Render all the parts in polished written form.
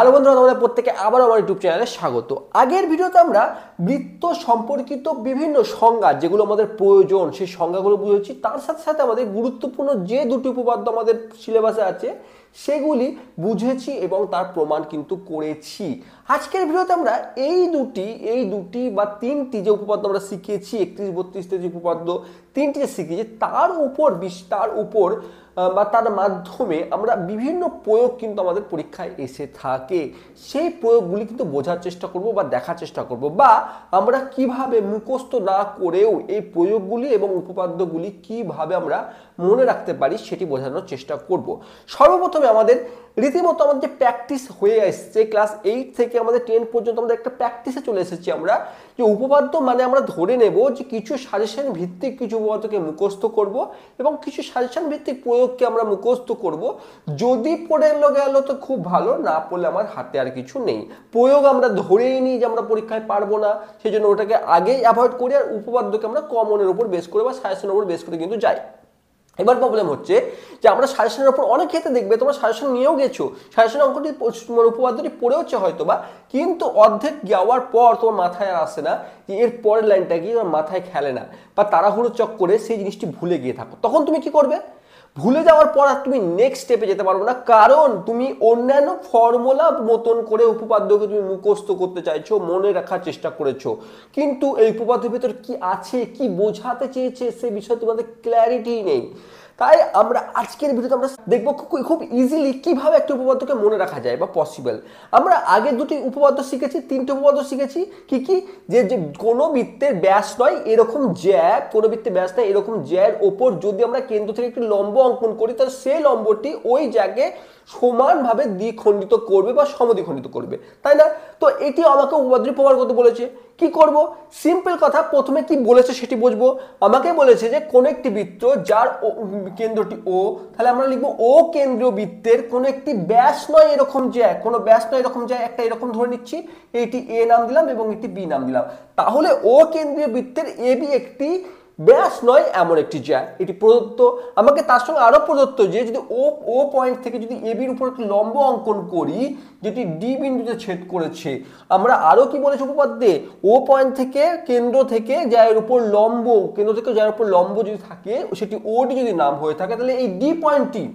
Hello বন্ধুরা, তোমাদের প্রত্যেকে আবার আমার ইউটিউব চ্যানেলে স্বাগত। আগের ভিডিওতে আমরা বৃত্ত সম্পর্কিত বিভিন্ন সংজ্ঞা যেগুলো আমাদের প্রয়োজন সেই সংজ্ঞাগুলো বুঝেছি। তার সাথে সাথে আমাদের গুরুত্বপূর্ণ যে দুটি উপপাদ্য আমাদের সিলেবাসে আছে সেগুলি বুঝেছি এবং তার প্রমাণ কিন্তু করেছি। আজকের ভিডিওতে আমরা এই দুটি বা তিনটি যে উপপাদ্য আমরা শিখেছি, 31-32 যে উপপাদ্য তিনটি যে শিখেছি তার উপর বা তার মাধ্যমে আমরা বিভিন্ন প্রয়োগ কিন্তু আমাদের পরীক্ষায় এসে থাকে। সেই প্রয়োগগুলি কিন্তু বোঝার চেষ্টা করব বা দেখার চেষ্টা করব, বা আমরা কিভাবে মুখস্থ না করেও এই প্রয়োগগুলি এবং উপপাদ্যগুলি কিভাবে আমরা মনে রাখতে পারি সেটি বোঝানোর চেষ্টা করব। সর্বপ্রথমে আমাদের রীতিমতো আমাদের যে প্র্যাকটিস হয়ে আসছে, ক্লাস 8 থেকে আমাদের 10 পর্যন্ত আমাদের একটা প্র্যাকটিসে চলে এসেছি আমরা, যে উপপাদ্য মানে আমরা ধরে নেব যে কিছু সাজেশন ভিত্তিক কিছু উপপাদ্যকে মুখস্থ করব এবং কিছু সাজেশন ভিত্তিক প্রয়োগকে আমরা মুখস্থ করব। যদি পড়ে গেল তো খুব ভালো, না পড়লে আমার হাতে আর কিছু নেই। প্রয়োগ আমরা ধরেই নিই যে আমরা পরীক্ষায় পারবো না, সেই জন্য ওটাকে আগেই অ্যাভয়েড করি আর উপপাদ্যকে আমরা কমনের উপর বেস করে বা সাজেশনের উপর বেস করে কিন্তু যাই। এবার প্রবলেম হচ্ছে যে আমরা সাজেশনের উপর অনেক ক্ষেত্রে দেখবে তোমরা সাজেশন নিয়েও গেছো, সাজেশন অঙ্কটি উপপাদ্যটি পড়েওছে হয়তো বা, কিন্তু অর্ধেক যাওয়ার পর তোমার মাথায় আর আসে না যে এর পরের লাইনটা কি, তোমার মাথায় খেলে না বা তাড়াহুড়ো চক্করে সেই জিনিসটি ভুলে গিয়ে থাকো। তখন তুমি কি করবে? ভুলে যাওয়ার পর আর তুমি নেক্সট স্টেপে যেতে পারবে না, কারণ তুমি অন্যান্য ফর্মুলা মতন করে উপপাদ্যকে তুমি মুখস্থ করতে চাইছো, মনে রাখার চেষ্টা করেছো, কিন্তু এই উপপাদ্যের ভিতর কি আছে, কি বোঝাতে চেয়েছে সে বিষয়ে তোমাদের ক্ল্যারিটি নেই। তাই আমরা আজকের ভিডিওতে আমরা দেখবো খুব ইজিলি কিভাবে একটা উপপাদ্যকে মনে রাখা যায় বা পসিবল। আমরা আগে দুটি উপপাদ্য শিখেছি, তিনটে উপপাদ্য শিখেছি। কি কি? যে কোনো বৃত্তের ব্যাস নয় এরকম জ্যা, কোনো বৃত্তের ব্যাস নয় এরকম জ্যার ওপর যদি আমরা কেন্দ্র থেকে একটি লম্ব অঙ্কন করি তাহলে সেই লম্বটি ওই জায়গায় সমানভাবে দ্বিখণ্ডিত করবে বা সমদ্বিখণ্ডিত করবে, তাই না? তো এটি আমাকে উপপাদ্যটি প্রমাণ করতে বলেছে। কি করব? সিম্পল কথা, প্রথমে কি বলেছে সেটি বুঝবো। আমাকে বলেছে যে কোন একটি বৃত্ত যার কেন্দ্রটি ও, তাহলে আমরা লিখবো ও কেন্দ্রীয় বৃত্তের কোন একটি ব্যাস নয় এরকম জ্যা, কোনো ব্যাস নয় এরকম জ্যা, একটা এরকম ধরে নিচ্ছি, এটি এ নাম দিলাম এবং এটি বি নাম দিলাম। তাহলে ও কেন্দ্রীয় বৃত্তের এ বি একটি ব্যাস নয় এমন একটি জ্যা, এটি প্রদত্ত। আমাকে তার সঙ্গে আরো প্রদত্ত যে যদি ও পয়েন্ট থেকে যদি এ বির উপর একটি লম্ব অঙ্কন করি যেটি ডি বিন্দুতে ছেদ করেছে, আমরা আরো কি বলেছি উপপাদ্যে, ও পয়েন্ট থেকে কেন্দ্র থেকে জ্যায়ের উপর লম্ব, কেন্দ্র থেকে জ্যায়ের উপর লম্ব যদি থাকে সেটি ওডি যদি নাম হয়ে থাকে তাহলে এই ডি পয়েন্টটি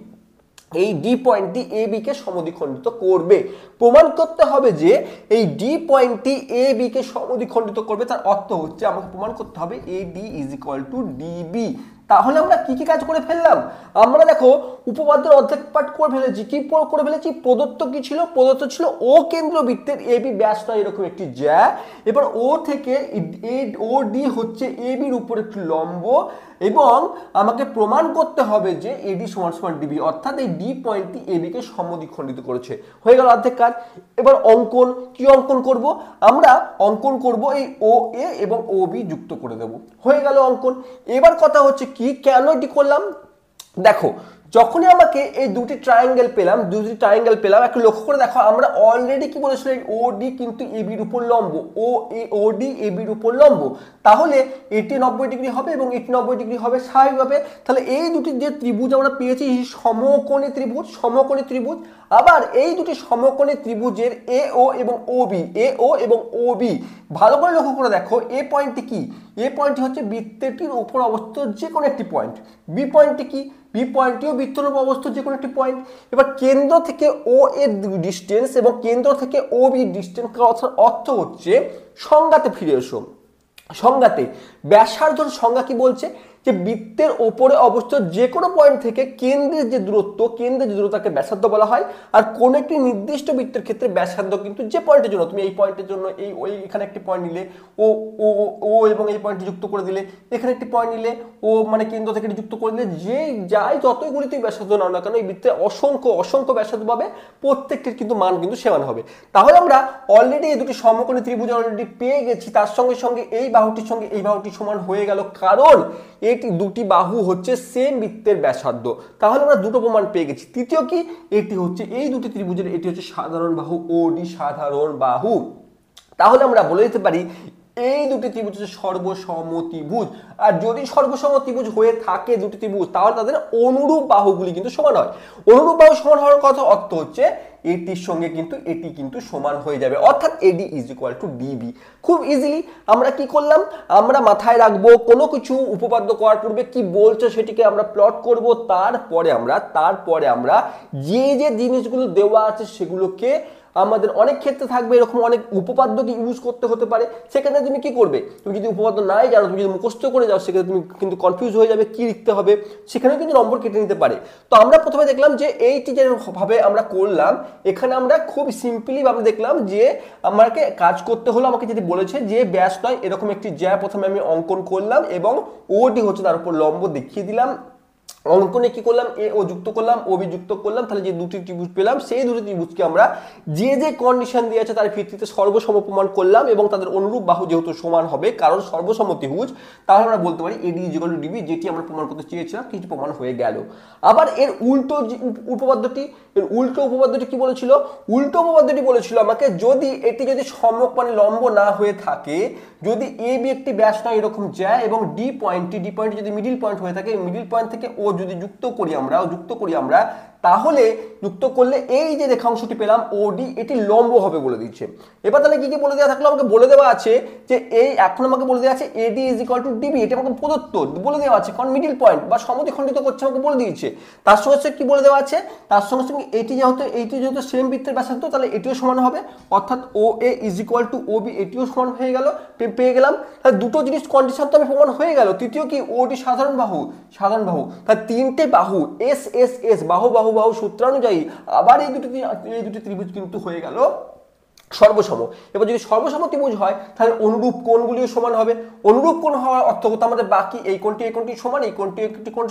এ বি কে সমদ্বিখণ্ডিত করবে। প্রমাণ করতে হবে যে এই ডি পয়েন্টটি এ বি কে সমদ্বিখণ্ডিত করবে, তার অর্থ হচ্ছে আমাকে প্রমাণ করতে হবে A D is equal to DB. তাহলে আমরা কি কি কাজ করে ফেললাম? আমরা দেখো উপপাদ্যের অর্ধেক পাঠ করে ফেলেছি। কি করে ফেলেছি? প্রদত্ত কি ছিল? প্রদত্ত ছিল ও কেন্দ্র বৃত্তের এ বি ব্যাস নয় এরকম একটি জ্যা, এবার ও থেকে ও ডি হচ্ছে এ বির উপর একটি লম্ব, এবং আমাকে প্রমাণ করতে হবে যে এডি সমান সমান ডিবি, অর্থাৎ এই ডি পয়েন্টটি এ বি কে সমদ্বিখণ্ডিত করেছে। হয়ে গেল অর্ধেক কাজ। এবার অঙ্কন, কি অঙ্কন করব? আমরা অঙ্কন করব এই ও এ এবং ও বি যুক্ত করে দেব, হয়ে গেল অঙ্কন। এবার কথা হচ্ছে কি, কেন এটি করলাম? দেখো, যখনই আমাকে এই দুটি ট্রায়াঙ্গেল পেলাম, একটু লক্ষ্য করে দেখো, আমরা অলরেডি কি বলেছিলাম, ও ডি কিন্তু এ বির উপর লম্ব, ও ডি এ বির উপর লম্ব, তাহলে এটি 90 ডিগ্রি হবে এবং এটি 90 ডিগ্রি হবে স্বাভাবিকভাবে। তাহলে এই দুটি যে ত্রিভুজ আমরা পেয়েছি সমকোণী ত্রিভুজ, আবার এই দুটি সমকোণী ত্রিভুজের এ ও এবং ও বি ভালো করে লক্ষ্য করে দেখো, এ পয়েন্টটি কি? এ পয়েন্টটি হচ্ছে বৃত্তটির উপর অবস্থিত যে কোনো একটি পয়েন্ট। বি পয়েন্টটি কি? বি পয়েন্টটিও বৃত্তের উপর অবস্থিত যে কোনো একটি পয়েন্ট। এবার কেন্দ্র থেকে ও এর ডিস্টেন্স এবং কেন্দ্র থেকে ও বি ডিস্টেন্স অর্থ হচ্ছে সংজ্ঞাতে ফিরে এসো। সংজ্ঞাতে ব্যাসার্ধর সংজ্ঞা কি বলছে? যে বৃত্তের ওপরে অবস্থিত যে কোনো পয়েন্ট থেকে কেন্দ্রের যে দূরত্বকে ব্যাসার্ধ বলা হয়। আর কোন একটি নির্দিষ্ট বৃত্তের ক্ষেত্রে ব্যাসার্ধ কিন্তু যে পয়েন্টের জন্য তুমি এই পয়েন্টের জন্য এখানে একটি পয়েন্ট নিলে ও ও ও এবং এই পয়েন্টটি যুক্ত করে দিলে, এখানে একটি পয়েন্ট নিলে ও মানে কেন্দ্র থেকে যুক্ত করে দিলে, যতগুলি তুমি ব্যাসার্ধ নাও না কেন এই বৃত্তে অসংখ্য ব্যাসার্ধ পাবে, প্রত্যেকটির কিন্তু মান কিন্তু সমান হবে। তাহলে আমরা অলরেডি এই দুটি সমকোণী ত্রিভুজ অলরেডি পেয়ে গেছি, তার সঙ্গে সঙ্গে এই বাহুটির সঙ্গে এই বাহুটি সমান হয়ে গেল, কারণ এটি দুটি বাহু হচ্ছে সেম বৃত্তের ব্যাসার্ধ। তাহলে আমরা দুটো প্রমাণ পেয়ে গেছি। তৃতীয় কি? এটি হচ্ছে এই দুটি ত্রিভুজের এটি হচ্ছে সাধারণ বাহু, ওডি সাধারণ বাহু। তাহলে আমরা বলে দিতে পারি এই দুটি ত্রিভুজ হচ্ছে সর্বসমত্রিভুজ। আর যদি সর্বসমত্রিভুজ হয়ে থাকে দুটি ত্রিভুজ, তাহলে তাদের অনুরূপ বাহুগুলি কিন্তু সমান হয়। অনুরূপ বাহু সমান হওয়ার কথা অর্থ হচ্ছে এটির সঙ্গে কিন্তু এটি কিন্তু সমান হয়ে যাবে, অর্থাৎ এডি ইজ ইকুয়াল টু ডিবি। খুব ইজিলি আমরা কি করলাম, আমরা মাথায় রাখবো কোনো কিছু উপপাদ্য করার পূর্বে কি বলছে সেটিকে আমরা প্লট করব, তারপরে আমরা যে যে জিনিসগুলো দেওয়া আছে সেগুলোকে আমাদের অনেক ক্ষেত্রে থাকবে এরকম অনেক উপপাদ্যকে ইউজ করতে হতে পারে। সেখানে তুমি কি করবে, তুমি যদি উপপাদ্য নাই জানো, তুমি যদি মুখস্থ করে যাও, সেখানে তুমি কিন্তু কনফিউজ হয়ে যাবে কি লিখতে হবে, সেখানে কিন্তু নম্বর কেটে নিতে পারে। তো আমরা প্রথমে দেখলাম যে এইটি যেভাবে আমরা করলাম, এখানে আমরা খুব সিম্পলি ভাবে দেখলাম যে আমাকে কাজ করতে হলো, আমাকে যদি বলেছে যে ব্যাস নয় এরকম একটি জ্যা প্রথমে আমি অঙ্কন করলাম এবং ওটি হচ্ছে তার উপর লম্ব দেখিয়ে দিলাম। অঙ্কনে কি করলাম, এ ও যুক্ত করলাম, ও বি যুক্ত করলাম, তাহলে যে দুটি ত্রিভুজ পেলাম সেই দুটি ত্রিভুজকে আমরা যে যে কন্ডিশন দিয়ে আছে তার ভিত্তিতে সর্বসম প্রমাণ করলাম এবং তাদের অনুরূপ বাহু যেহেতু সমান হবে কারণ সর্বসম ত্রিভুজ, তাহলে আমরা বলতে পারি এডি ইজ ইকুয়াল টু ডিবি, যেটি আমরা প্রমাণ করতে চেয়েছিলাম কিছু প্রমাণ হয়ে গেল। আবার এর উল্টো উপপাদ্যটি কি বলেছিল, উল্টো উপপাদ্যটি বলেছিল আমাকে যদি এটি যদি সম্মুখ মানে লম্ব না হয়ে থাকে, যদি এ বি একটি ব্যাস নয় এরকম যায় এবং ডি পয়েন্টটি যদি মিডিল পয়েন্ট হয়ে থাকে, মিডিল পয়েন্ট থেকে ও যদি যুক্ত করি আমরা তাহলে যুক্ত করলে এই যে রেখাংশটি পেলাম ওডি, এটি লম্ব হবে বলে দিচ্ছে। এবার তাহলে কি কি বলে দেওয়া থাকলো, আমাকে বলে দেওয়া আছে যে এই এখন আমাকে বলে দেওয়া আছে এডি ইজ ইকুয়াল টু ডিবি, এটা আমাকে প্রদত্ত বলে দেওয়া আছে কারণ মিডিল পয়েন্ট বা সমদ্বিখণ্ডিত করছে আমাকে বলে দিয়েছে। তার সঙ্গে কি বলে দেওয়া আছে, তার সঙ্গে এটি যেহেতু সেম বৃত্তের ব্যাসার্ধ তাহলে এটিও সমান হবে, অর্থাৎ O A is equal to O B, এটিও সমান হয়ে গেল, পেয়ে গেলাম। তাহলে দুটো জিনিস কন্ডিশন তো আমি প্রমাণ হয়ে গেল। তৃতীয় কি, ওডি সাধারণ বাহু, তাহলে তিনটে বাহু এস এস এস বাহু সূত্রানুযায়ী আবার এই দুটি ত্রিভুজ কিন্তু হয়ে গেল সর্বসম। এবার যদি সর্বসম ত্রিভুজ হয় তাহলে অনুরূপ কোণগুলিও সমান হবে। অনুরূপ কোণ হওয়ার অর্থ হতো আমাদের বাকি এই কোণটি সমান, এই কোণটি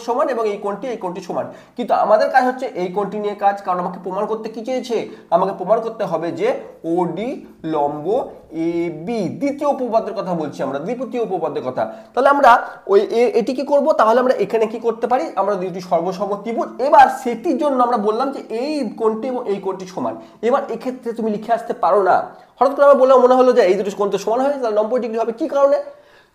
সমান এবং এই কোণটি সমান। কিন্তু আমাদের কাজ হচ্ছে এই কোণটি নিয়ে কাজ, কারণ আমাকে প্রমাণ করতে কি চেয়েছে, আমাকে প্রমাণ করতে হবে যে ওডি লম্ব এ বি। দ্বিতীয় উপপাদ্যের কথা বলছি আমরা, দ্বিতীয় উপপাদ্যের কথা। তাহলে আমরা ওই এটি কি করব, তাহলে আমরা এখানে কি করতে পারি, আমরা দুটি সর্বসম ত্রিভুজ, এবার সেটির জন্য আমরা বললাম যে এই কোণটি এবং এই কোণটি সমান। এবার এক্ষেত্রে তুমি লিখে আসতে পারো না, হঠাৎ করে আমরা বললাম মনে হলো যে এই দুটি কোণ তো সমান হয়ে তাহলে 90 ডিগ্রি হবে। কি কারণে,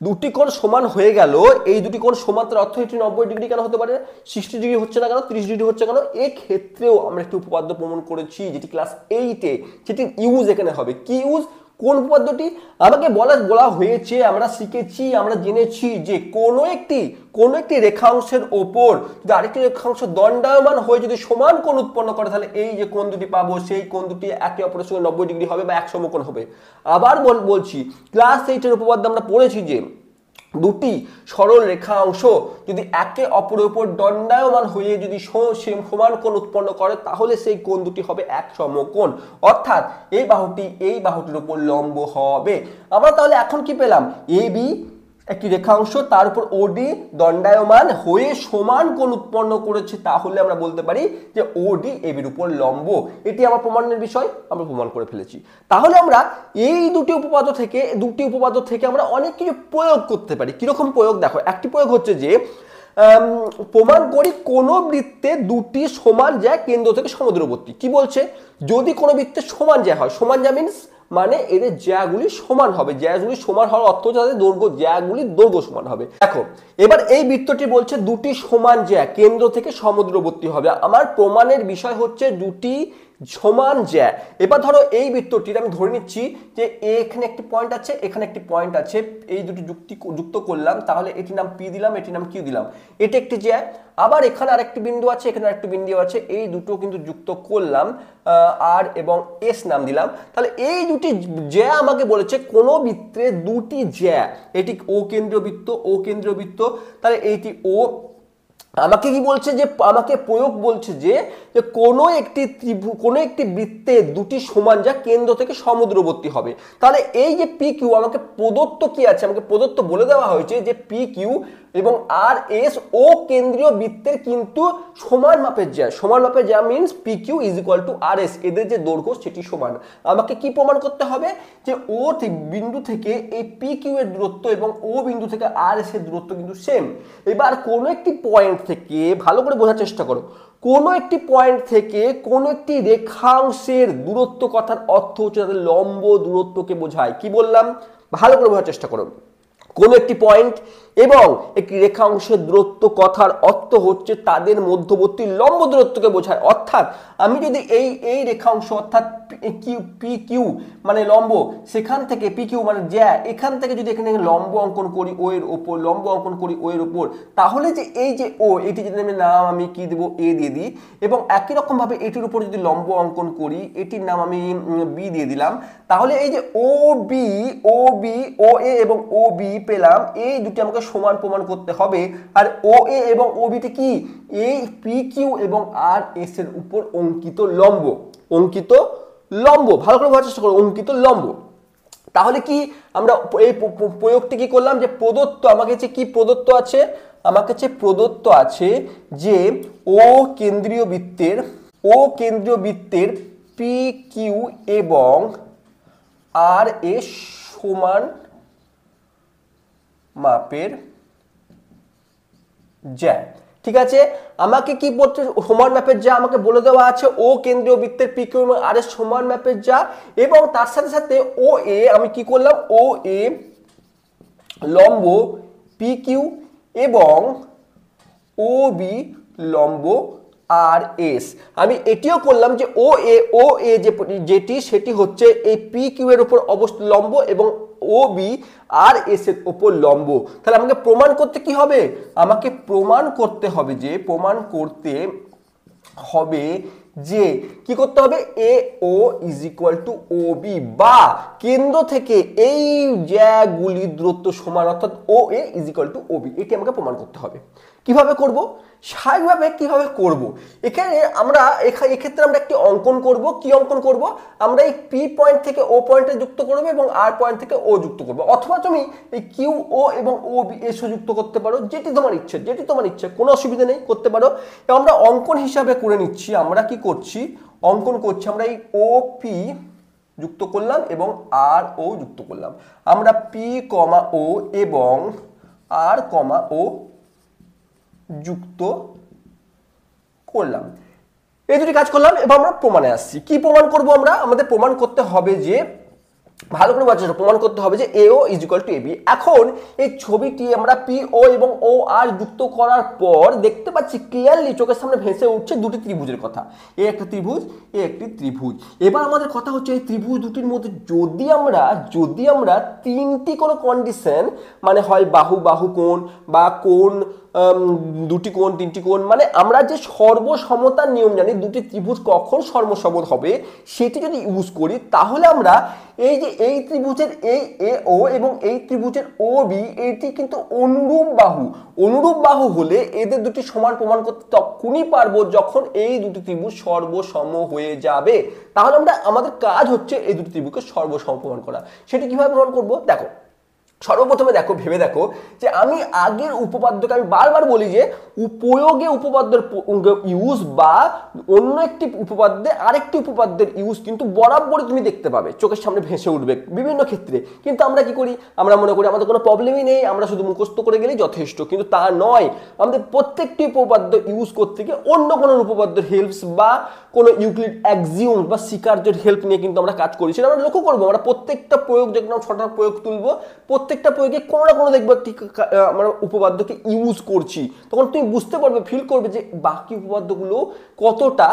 দুটি কোণ সমান হয়ে গেল, এই দুটি কোণ সমান তার অর্থ এটি 90 ডিগ্রি কেন হতে পারে, 60 ডিগ্রি হচ্ছে না কেন, 30 ডিগ্রি হচ্ছে কেন। এই ক্ষেত্রেও আমরা একটি উপপাদ্য প্রমাণ করেছি যেটি ক্লাস 8-এ, যেটির ইউজ এখানে হবে। কি ইউজ, কোন উপপাদ্যটি, আমাকে বলা হয়েছে, আমরা শিখেছি, আমরা জেনেছি যে কোনো একটি রেখাংশের ওপর যদি আরেকটি রেখাংশ দণ্ডায়মান হয়ে যদি সমান কোণ উৎপন্ন করে তাহলে এই যে কোণ দুটি পাবো সেই কোণ দুটি একে অপরের সঙ্গে 90 ডিগ্রি হবে বা এক সমকোণ হবে। আবার বলছি, ক্লাস 8-এর উপপাদ্য আমরা পড়েছি যে দুটি সরল রেখাংশ যদি একে অপরের উপর দণ্ডায়মান হয়ে যদি সমান কোণ উৎপন্ন করে তাহলে সেই কোণ দুটি হবে এক সমকোণ, অর্থাৎ এই বাহুটির উপর লম্ব হবে। আমরা তাহলে এখন কি পেলাম, এ বি একটি রেখাংশ তার উপর ওডি দণ্ডায়মান হয়ে সমান কোণ উৎপন্ন করেছে, তাহলে আমরা বলতে পারি যে ওডি এবির উপর লম্ব। এটি আমার প্রমাণের বিষয়, আমরা প্রমাণ করে ফেলেছি। তাহলে আমরা এই দুটি উপপাদ্য থেকে আমরা অনেক কিছু প্রয়োগ করতে পারি। কিরকম প্রয়োগ, দেখো একটি প্রয়োগ হচ্ছে যে প্রমাণ করি কোন বৃত্তে দুটি সমান জ্যা কেন্দ্র থেকে সমুদ্রবর্তী। কি বলছে, যদি কোনো বৃত্তে সমান জ্যা হয়, সমান জ্যা মিন্স মানে এদের জ্যাগুলি সমান হবে, জ্যাগুলি সমান হওয়ার অর্থ যাদের দৈর্ঘ্য, জ্যাগুলির দৈর্ঘ্য সমান হবে। দেখো এবার এই বৃত্তটি বলছে দুটি সমান জ্যা কেন্দ্র থেকে সমুদ্রবর্তী হবে। আমার প্রমাণের বিষয় হচ্ছে দুটি সমান জ্যা। এবার ধরো এই বৃত্তটির আমি ধরে নিচ্ছি যে এখানে একটি পয়েন্ট আছে, এখানে একটি পয়েন্ট আছে, এই দুটি যুক্ত করলাম, তাহলে এটির নাম পি দিলাম, এটির নাম কিউ দিলাম, এটি একটি জ্যা। আবার এখানে আরেকটি বিন্দু আছে, এখানে আরেকটি বিন্দু আছে, এই দুটো কিন্তু যুক্ত করলাম, আর এবং এস নাম দিলাম। তাহলে এই দুটি জ্যা আমাকে বলেছে কোন বৃত্তে দুটি জ্যা, এটি ও কেন্দ্রীয় বৃত্ত, তাহলে এইটি ও। আমাকে কি বলছে, যে আমাকে প্রয়োগ বলছে যে কোনো একটি বৃত্তে দুটি সমান জ্যা কেন্দ্র থেকে সমুদ্রবর্তী হবে। তাহলে এই যে পি কিউ আমাকে প্রদত্ত কি আছে, আমাকে প্রদত্ত বলে দেওয়া হয়েছে যে পি কিউ এবং আর এস ও কেন্দ্রীয় বৃত্তের কিন্তু সমান মাপের জ্যা means P Q is equal to R S, এদের যে দৈর্ঘ্য সেটি সমান। আমাকে কি প্রমাণ করতে হবে, যে ও বিন্দু থেকে এই পি কিউ এর দূরত্ব এবং ও বিন্দু থেকে আর এস এর দূরত্ব কিন্তু সেম। এবার কোনো একটি পয়েন্ট থেকে, ভালো করে বোঝার চেষ্টা করো, কোনো একটি পয়েন্ট থেকে কোনো একটি রেখাংশের দূরত্ব কথার অর্থ হচ্ছে তাদের লম্ব দূরত্বকে বোঝায়। কি বললাম, ভালো করে বোঝার চেষ্টা করো। কোন একটি পয়েন্ট এবং একটি রেখা অংশের দূরত্ব কথার অর্থ হচ্ছে তাদের মধ্যবর্তী লম্ব দূরত্বকে বোঝায়। অর্থাৎ আমি যদি এই রেখা অংশ অর্থাৎ পি কিউ মানে লম্ব, সেখান থেকে পি কিউ মানে জ্যা, এখান থেকে যদি এখানে লম্ব অঙ্কন করি ও এর ওপর, লম্ব অঙ্কন করি ও এর ওপর, তাহলে যে এই যে ও, এটি যদি আমি নাম আমি কি দেবো, এ দিয়ে দিই, এবং একই রকম ভাবে এটির উপর যদি লম্ব অঙ্কন করি, এটির নাম আমি বি দিয়ে দিলাম, তাহলে এই যে ও বি, ও এ এবং ও বি পেলাম, এই দুটি আমাকে সমান প্রমাণ করতে হবে। আর ও এ এবং ও বিটি কি, এই পি কিউ এবং আর এস এর উপর অঙ্কিত লম্ব, অঙ্কিত লম্ব, ভালো করে বোঝার চেষ্টা করো, অঙ্কিত লম্ব। তাহলে কি আমরা এই প্রয়োগটি কি করলাম, যে প্রদত্ত আমাকে যে কি প্রদত্ত আছে, আমাকে যে প্রদত্ত আছে যে ও কেন্দ্রীয় বৃত্তের পি কিউ এবং আর এস সমান মাপের জ্যা। ঠিক আছে, আমাকে কি বলতে, সমান মাপের যা আমাকে বলে দেওয়া আছে ও কেন্দ্রীয় বৃত্তের পি কিউ এবং আর এস সমান মাপের যা, এবং তার সাথে সাথে ও এ আমি কি করলাম, ও এ লম্ব পি কিউ এবং ও বি লম্ব আর এস। আমি এটিও করলাম যে ও এ যেটি সেটি হচ্ছে এই পি কিউ এর উপর অবস্থিত লম্ব এবং ও বি আর এস এর উপর লম্ব। তাহলে আমাকে প্রমাণ করতে কি হবে, আমাকে প্রমাণ করতে হবে যে কি করতে হবে, A O is equal to O B, বা কেন্দ্র থেকে এই জ্যাগুলির দূরত্ব সমান, অর্থাৎ O A is equal to O B, এটি আমাকে প্রমাণ করতে হবে। কিভাবে করব, স্বাভাবিকভাবে কিভাবে করব, এখানে আমরা এক্ষেত্রে আমরা একটি অঙ্কন করব। কি অঙ্কন করব, আমরা এই পি পয়েন্ট থেকে ও পয়েন্টে যুক্ত করব এবং আর পয়েন্ট থেকে ও যুক্ত করব, অথবা তুমি এই কিউ ও এবং ও বি এস যুক্ত করতে পারো, যেটি তোমার ইচ্ছে, কোনো অসুবিধা নেই, করতে পারো। এবং আমরা অঙ্কন হিসাবে করে নিচ্ছি, আমরা কি করছি, অঙ্কন করছি, আমরা এই ও পি যুক্ত করলাম এবং আর ও যুক্ত করলাম, আমরা পি কমা ও এবং আর কমা ও যুক্ত করলাম, এই দুটি কাজ করলাম। এবার আমরা প্রমাণে আসছি। কি প্রমাণ করব আমরা, আমাদের প্রমাণ করতে হবে যে, ভালো করে বোঝার, প্রমাণ করতে হবে যে A O is equal to A B. এখন এই ছবিটি আমরা পি ও এবং ও আর যুক্ত করার পর দেখতে পাচ্ছি ক্লিয়ারলি চোখের সামনে ভেসে উঠছে দুটি ত্রিভুজের কথা, এ একটা ত্রিভুজ, এ একটি ত্রিভুজ। এবার আমাদের কথা হচ্ছে এই ত্রিভুজ দুটির মধ্যে যদি আমরা তিনটি কোনো কন্ডিশন, মানে হয় বাহু কোণ বা কোণ দুটি কোণ, তিনটি কোণ, মানে আমরা যে সর্বসমতার নিয়ম জানি, দুটি ত্রিভুজ কখন সর্বসম হবে সেটি যদি ইউজ করি, তাহলে আমরা এই যে এই ত্রিভুজের এই এ ও এবং এই ত্রিভুজের ও বি, এটি কিন্তু অনুরূপ বাহু হলে এদের দুটি সমান প্রমাণ করতে তখনই পারবো যখন এই দুটি ত্রিভুজ সর্বসম হয়ে যাবে। তাহলে আমাদের কাজ হচ্ছে এই দুটি ত্রিভুজকে সর্বসম প্রমাণ করা। সেটি কিভাবে প্রমাণ করব, দেখো সর্বপ্রথমে ভেবে দেখো যে আমি আগের উপপাদ্যকে আমি বারবার বলি যে প্রয়োগে উপপাদ্যের ইউজ বা অন্য একটি উপপাদ্যে আরেকটি উপপাদ্যের ইউজ কিন্তু বরাবরই তুমি দেখতে পাবে, চোখের সামনে ভেসে উঠবে বিভিন্ন ক্ষেত্রে। কিন্তু আমরা কি করি, আমরা মনে করি আমাদের কোনো প্রবলেমই নেই, আমরা শুধু মুখস্থ করে গেলেই যথেষ্ট, কিন্তু তা নয়। আমাদের প্রত্যেকটি উপপাদ্য ইউজ করতে গিয়ে অন্য কোনো উপপাদ্যের হেল্পস বা কোনো ইউক্লিড অ্যাক্সিওম বা স্বীকার্যের হেল্প নিয়ে কিন্তু আমরা কাজ করি। সেটা আমরা লক্ষ্য করবো, আমরা প্রত্যেকটা প্রয়োগ যখন ছটা প্রয়োগ তুলবো, প্রত্যেকটা প্রয়োগে কোনো না কোনো দেখবো আমরা উপপাদ্যকে ইউজ করছি, তখন তুমি বুঝতে পারবে, ফিল করবে যে বাকি উপপাদ্যগুলো কতটা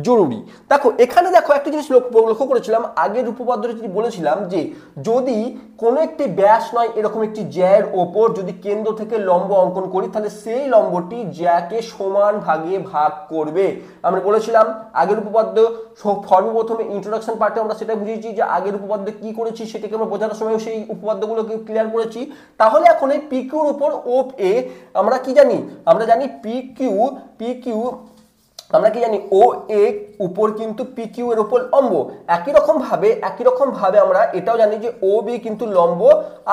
জরুরি। দেখো এখানে একটা জিনিস লক্ষ্য করেছিলাম, আগের উপপাদ্যটা যদি বলেছিলাম যে যদি কোনো একটি ব্যাস নয় এরকম একটি জ্যার ওপর যদি কেন্দ্র থেকে লম্ব অঙ্কন করি, তাহলে সেই লম্বটি জ্যাকে সমান ভাগে ভাগ করবে। আমরা বলেছিলাম আগের উপপাদ্য সর্বপ্রথমে ইন্ট্রোডাকশন পার্টে আমরা সেটা বুঝিয়েছি যে আগের উপপাদ্য কি করেছি সেটাকে আমরা বোঝানোর সময় সেই উপপাদ্যগুলোকে ক্লিয়ার করেছি। তাহলে এখন এই পি কিউর উপর ও এ আমরা কি জানি, আমরা জানি পি কিউ আমরা কি জানি ও এ উপর কিন্তু পি কিউ এর উপর লম্ব। একই রকম ভাবে আমরা এটাও জানি যে ও বি কিন্তু লম্ব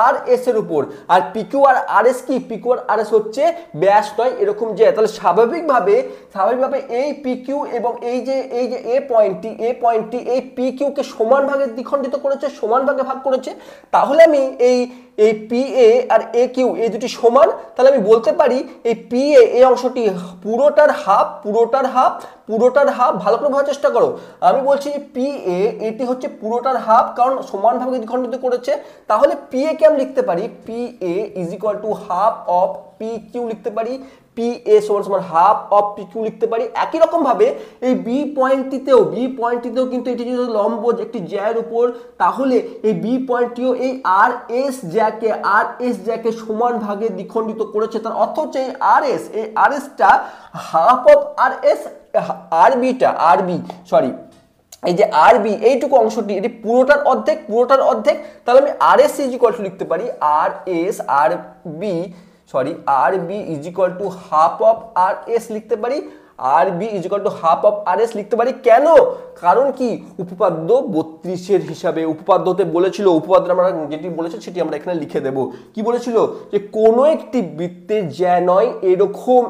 আর এস এর উপর, আর পি কিউ আর আর এস কি, পি কিউ আর আর এস হচ্ছে ব্যাস নয় এরকম যে, তাহলে স্বাভাবিকভাবে এই পি কিউ এবং এই যে এ পয়েন্টটি এই পি কিউ কে সমান ভাগে দ্বিখণ্ডিত করেছে, সমান ভাগে ভাগ করেছে। তাহলে আমি এই P A R A Q এই দুটি সমান, তাহলে আমি বলতে পারি এই পি এ এই অংশটি পুরোটার হাফ হাফ, পুরোটার হাফ, ভালো করে বোঝার চেষ্টা করো। আমি বলছি পি এ এটি হচ্ছে পুরোটার হাফ, কারণ সমানভাবে দ্বিখণ্ডিত করেছে। তাহলে পি এ কে আমি লিখতে পারি P A is equal to half of P Q লিখতে পারি, পি এ সমান সমান হাফ অফ পি কিউ লিখতে পারি। একই রকম ভাবে এই বি পয়েন্টটিতেও কিন্তু এটি যদি লম্ব একটি জ্যার উপর, তাহলে এই বি পয়েন্টটিও এই আর এস জ্যাকে সমান ভাগে দ্বিখণ্ডিত করেছে। তার অর্থ হচ্ছে এই আর এসটা হাফ অফ আর এস, এই যে আর বি এইটুকু অংশটি এটি পুরোটার অর্ধেক। তাহলে আমি R S is equal to লিখতে পারি R B is equal to half of R S লিখতে পারি, R B is equal to half of R S লিখতে পারি। কেন? কারণ কি উপপাদ্য 32 হিসাবে উপপাদ্যতে বলেছিল, উপপাদ্য আমরা যেটি বলেছে সেটি আমরা এখানে লিখে দেব। কি বলেছিল? যে কোনো একটি বৃত্তের জ্যা নয় এরকম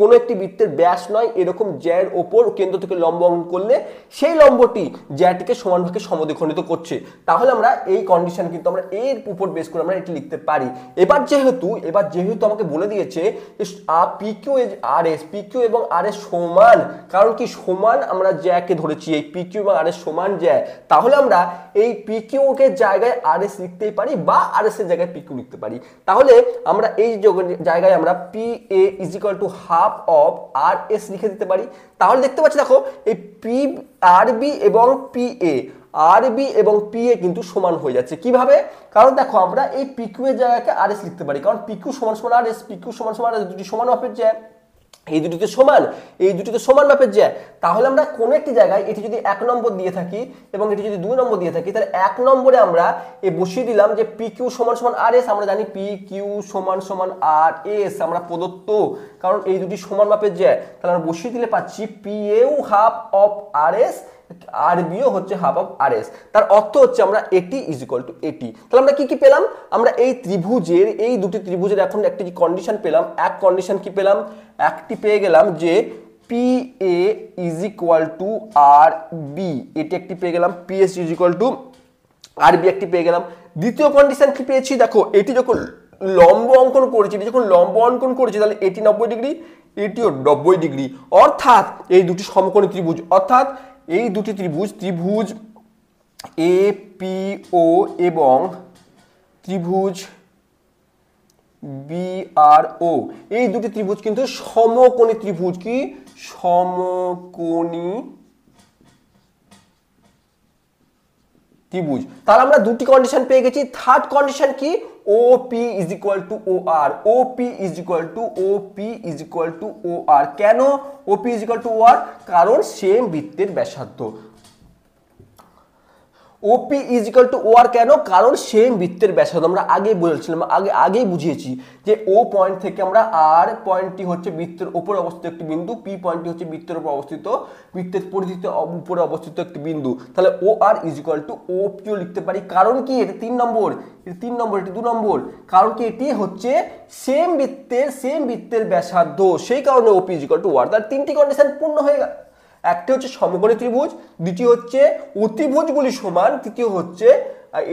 কোনো একটি বৃত্তের ব্যাস নয় এরকম জ্যার ওপর কেন্দ্র থেকে লম্ব অঙ্কন করলে সেই লম্বটি জ্যাটিকে সমানভাগে সমদ্বিখণ্ডিত করছে। তাহলে আমরা এই কন্ডিশন কিন্তু আমরা এর উপর বেস করে আমরা এটি লিখতে পারি। এবার যেহেতু আমাকে বলে দিয়েছে পি কিউ এবং আর এস সমান, কারণ কি সমান আমরা জ্যাকে ধরেছি, এই পি কিউ এবং আর এস সমান জ্যা, তাহলে আমরা এই পি কিউ কে জায়গায় আর এস লিখতেই পারি বা আর এস এর জায়গায় পি কিউ লিখতে পারি। তাহলে আমরা এই জায়গায় আমরা P A is equal to half of R S লিখে দিতে পারি। তাহলে দেখতে পাচ্ছি দেখো এই পি আর বি এবং পি এ কিন্তু সমান হয়ে যাচ্ছে। কিভাবে? কারণ দেখো আমরা এই পি কিউ এর জায়গাকে আর এস লিখতে পারি, কারণ পি কিউ সমান সমান আর এস, দুটি সমান মাপের জ্যা, এই দুটিতে সমান মাপের জ্যা। তাহলে আমরা কোনো একটি জায়গায় এটি যদি 1 নম্বর দিয়ে থাকি এবং এটি যদি 2 নম্বর দিয়ে থাকি, তাহলে 1 নম্বরে আমরা বসিয়ে দিলাম যে পি কিউ সমান সমান আর এস। আমরা জানি পি কিউ সমান সমান আর এস আমরা প্রদত্ত, কারণ এই দুটি সমান মাপের জ্যা। তাহলে আমরা বসিয়ে দিলে পাচ্ছি পি এও half of R S, R বিও হচ্ছে হাফ অফ আর এস। তার অর্থ হচ্ছে আমরা এটি ইজ ইকুয়াল টু এটি। তাহলে আমরা কি পেলাম? আমরা এই দুটি ত্রিভুজের এখন একটি কন্ডিশন পেলাম। এক কন্ডিশন কি পেলাম? একটি পেয়ে গেলাম যে P A is equal to R B, এটি একটি পেয়ে গেলাম। P S is equal to R B একটি পেয়ে গেলাম। দ্বিতীয় কন্ডিশন কি পেয়েছি? দেখো এটি যখন লম্ব অঙ্কন করেছি, তাহলে এটি 90 ডিগ্রি, এটিও 90 ডিগ্রি, অর্থাৎ এই দুটি সমকোণী ত্রিভুজ, ত্রিভুজ এ পি ও এবং ত্রিভুজ বি আর ও, এই দুটি ত্রিভুজ কিন্তু সমকোণী ত্রিভুজ। কি? সমকোণী ত্রিভুজ। তাহলে আমরা দুটি কন্ডিশন পেয়ে গেছি। থার্ড কন্ডিশন কি? OP is equal two OR, কেন OP is equal two OR? কারণ সেম বৃত্তের ব্যাসার্ধ। OP is equal two OR কেন? কারণ সেম বৃত্তের ব্যাসার্ধ। আমরা আগেই বলেছিলাম, আগেই বুঝিয়েছি যে ও পয়েন্ট থেকে আমরা আর পয়েন্টটি হচ্ছে বৃত্তের উপর অবস্থিত একটি বিন্দু, পি পয়েন্টটি হচ্ছে বৃত্তের উপর অবস্থিত, বৃত্তের পরিধিতে উপরে অবস্থিত একটি বিন্দু। তাহলে OR is equal two OP লিখতে পারি। কারণ কি? এটা 3 নম্বর, এটি 2 নম্বর। কারণ কি? এটি হচ্ছে সেম বৃত্তের ব্যাসার্ধ, সেই কারণে OP is equal two OR। তার তিনটি কন্ডিশন পূর্ণ হয়ে গেল। একটি হচ্ছে সমকোণী ত্রিভুজ, দ্বিতীয় হচ্ছে অতিভুজগুলি সমান, তৃতীয় হচ্ছে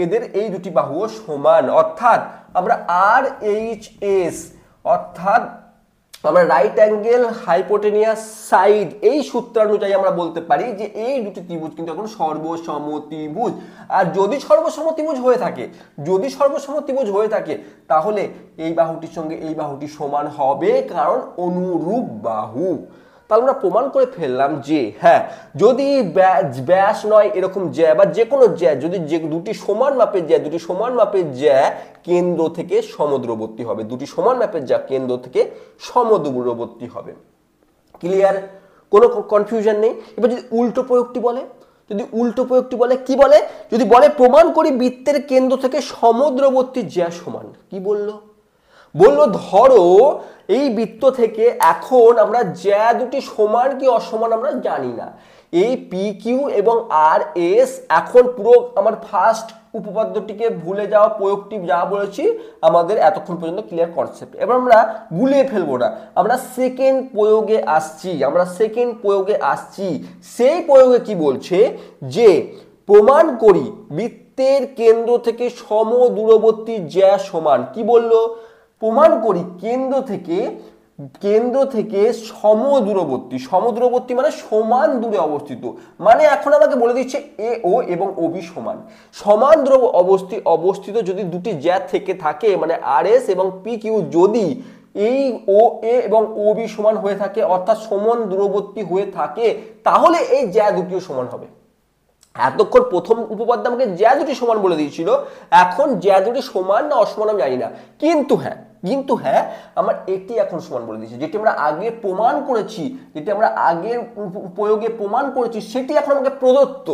এদের এই দুটি বাহুও সমান। অর্থাৎ আমরা RHS অর্থাৎ আমরা রাইট অ্যাঙ্গেল হাইপোটেনিয়াস সাইড, এই সূত্রানুযায়ী আমরা বলতে পারি যে এই দুটি ত্রিভুজ কিন্তু এখন সর্বসমত্রিভুজ। আর যদি সর্বসমত্রিভুজ হয়ে থাকে তাহলে এই বাহুটির সঙ্গে এই বাহুটি সমান হবে, কারণ অনুরূপ বাহু। তাহলে আমরা প্রমাণ করে ফেললাম যে হ্যাঁ, যদি ব্যাস নয় এরকম জ্যা বা যে কোনো জ্যা, যদি দুটি সমান মাপের জ্যা কেন্দ্র থেকে সমদূরবর্তী হবে, ক্লিয়ার? কোনো কনফিউশন নেই। এবার যদি উল্টো প্রয়োগটি বলে, কি বলে? যদি বলে প্রমাণ করি বৃত্তের কেন্দ্র থেকে সমদ্রবর্তী জ্যা সমান। কি বললো? ধরো এই বৃত্ত থেকে এখন আমরা জ্যা দুটি সমান কি অসমান আমরা জানি না। এই পি কিউ এবং আর এস, এখন পুরো আমার ফার্স্ট উপপাদ্যটিকে ভুলে যাওয়া, প্রয়োগটি যা বলেছি আমাদের এতক্ষণ পর্যন্ত ক্লিয়ার কনসেপ্ট। এবার আমরা গুলিয়ে ফেলবো না, আমরা সেকেন্ড প্রয়োগে আসছি। সেই প্রয়োগে কি বলছে? যে প্রমাণ করি বৃত্তের কেন্দ্র থেকে সমদূরবর্তী জ্যা সমান। কি বললো? প্রমাণ করি কেন্দ্র থেকে কেন্দ্র থেকে সমদূরবর্তী মানে সমান দূরে অবস্থিত, মানে এখন আমাকে বলে দিচ্ছে এ ও এবং ও বি সমান দূরে অবস্থিত যদি দুটি জ্যা থেকে থাকে, মানে আর এস এবং পি কিউ যদি এই ও এ এবং ও বি সমান হয়ে থাকে, অর্থাৎ সমান দূরবর্তী হয়ে থাকে, তাহলে এই জ্যা দুটিও সমান হবে। এতক্ষণ প্রথম উপপাদ্য আমাকে জ্যা দুটি সমান বলে দিয়েছিল, এখন জ্যা দুটি সমান না অসমান আমি জানি না, কিন্তু হ্যাঁ আমার এটি এখন সমান বলে দিয়েছে, যেটি আমরা আগে প্রমাণ করেছি, যেটি আমরা আগের প্রয়োগে প্রমাণ করেছি, সেটি এখন আমাকে প্রদত্ত।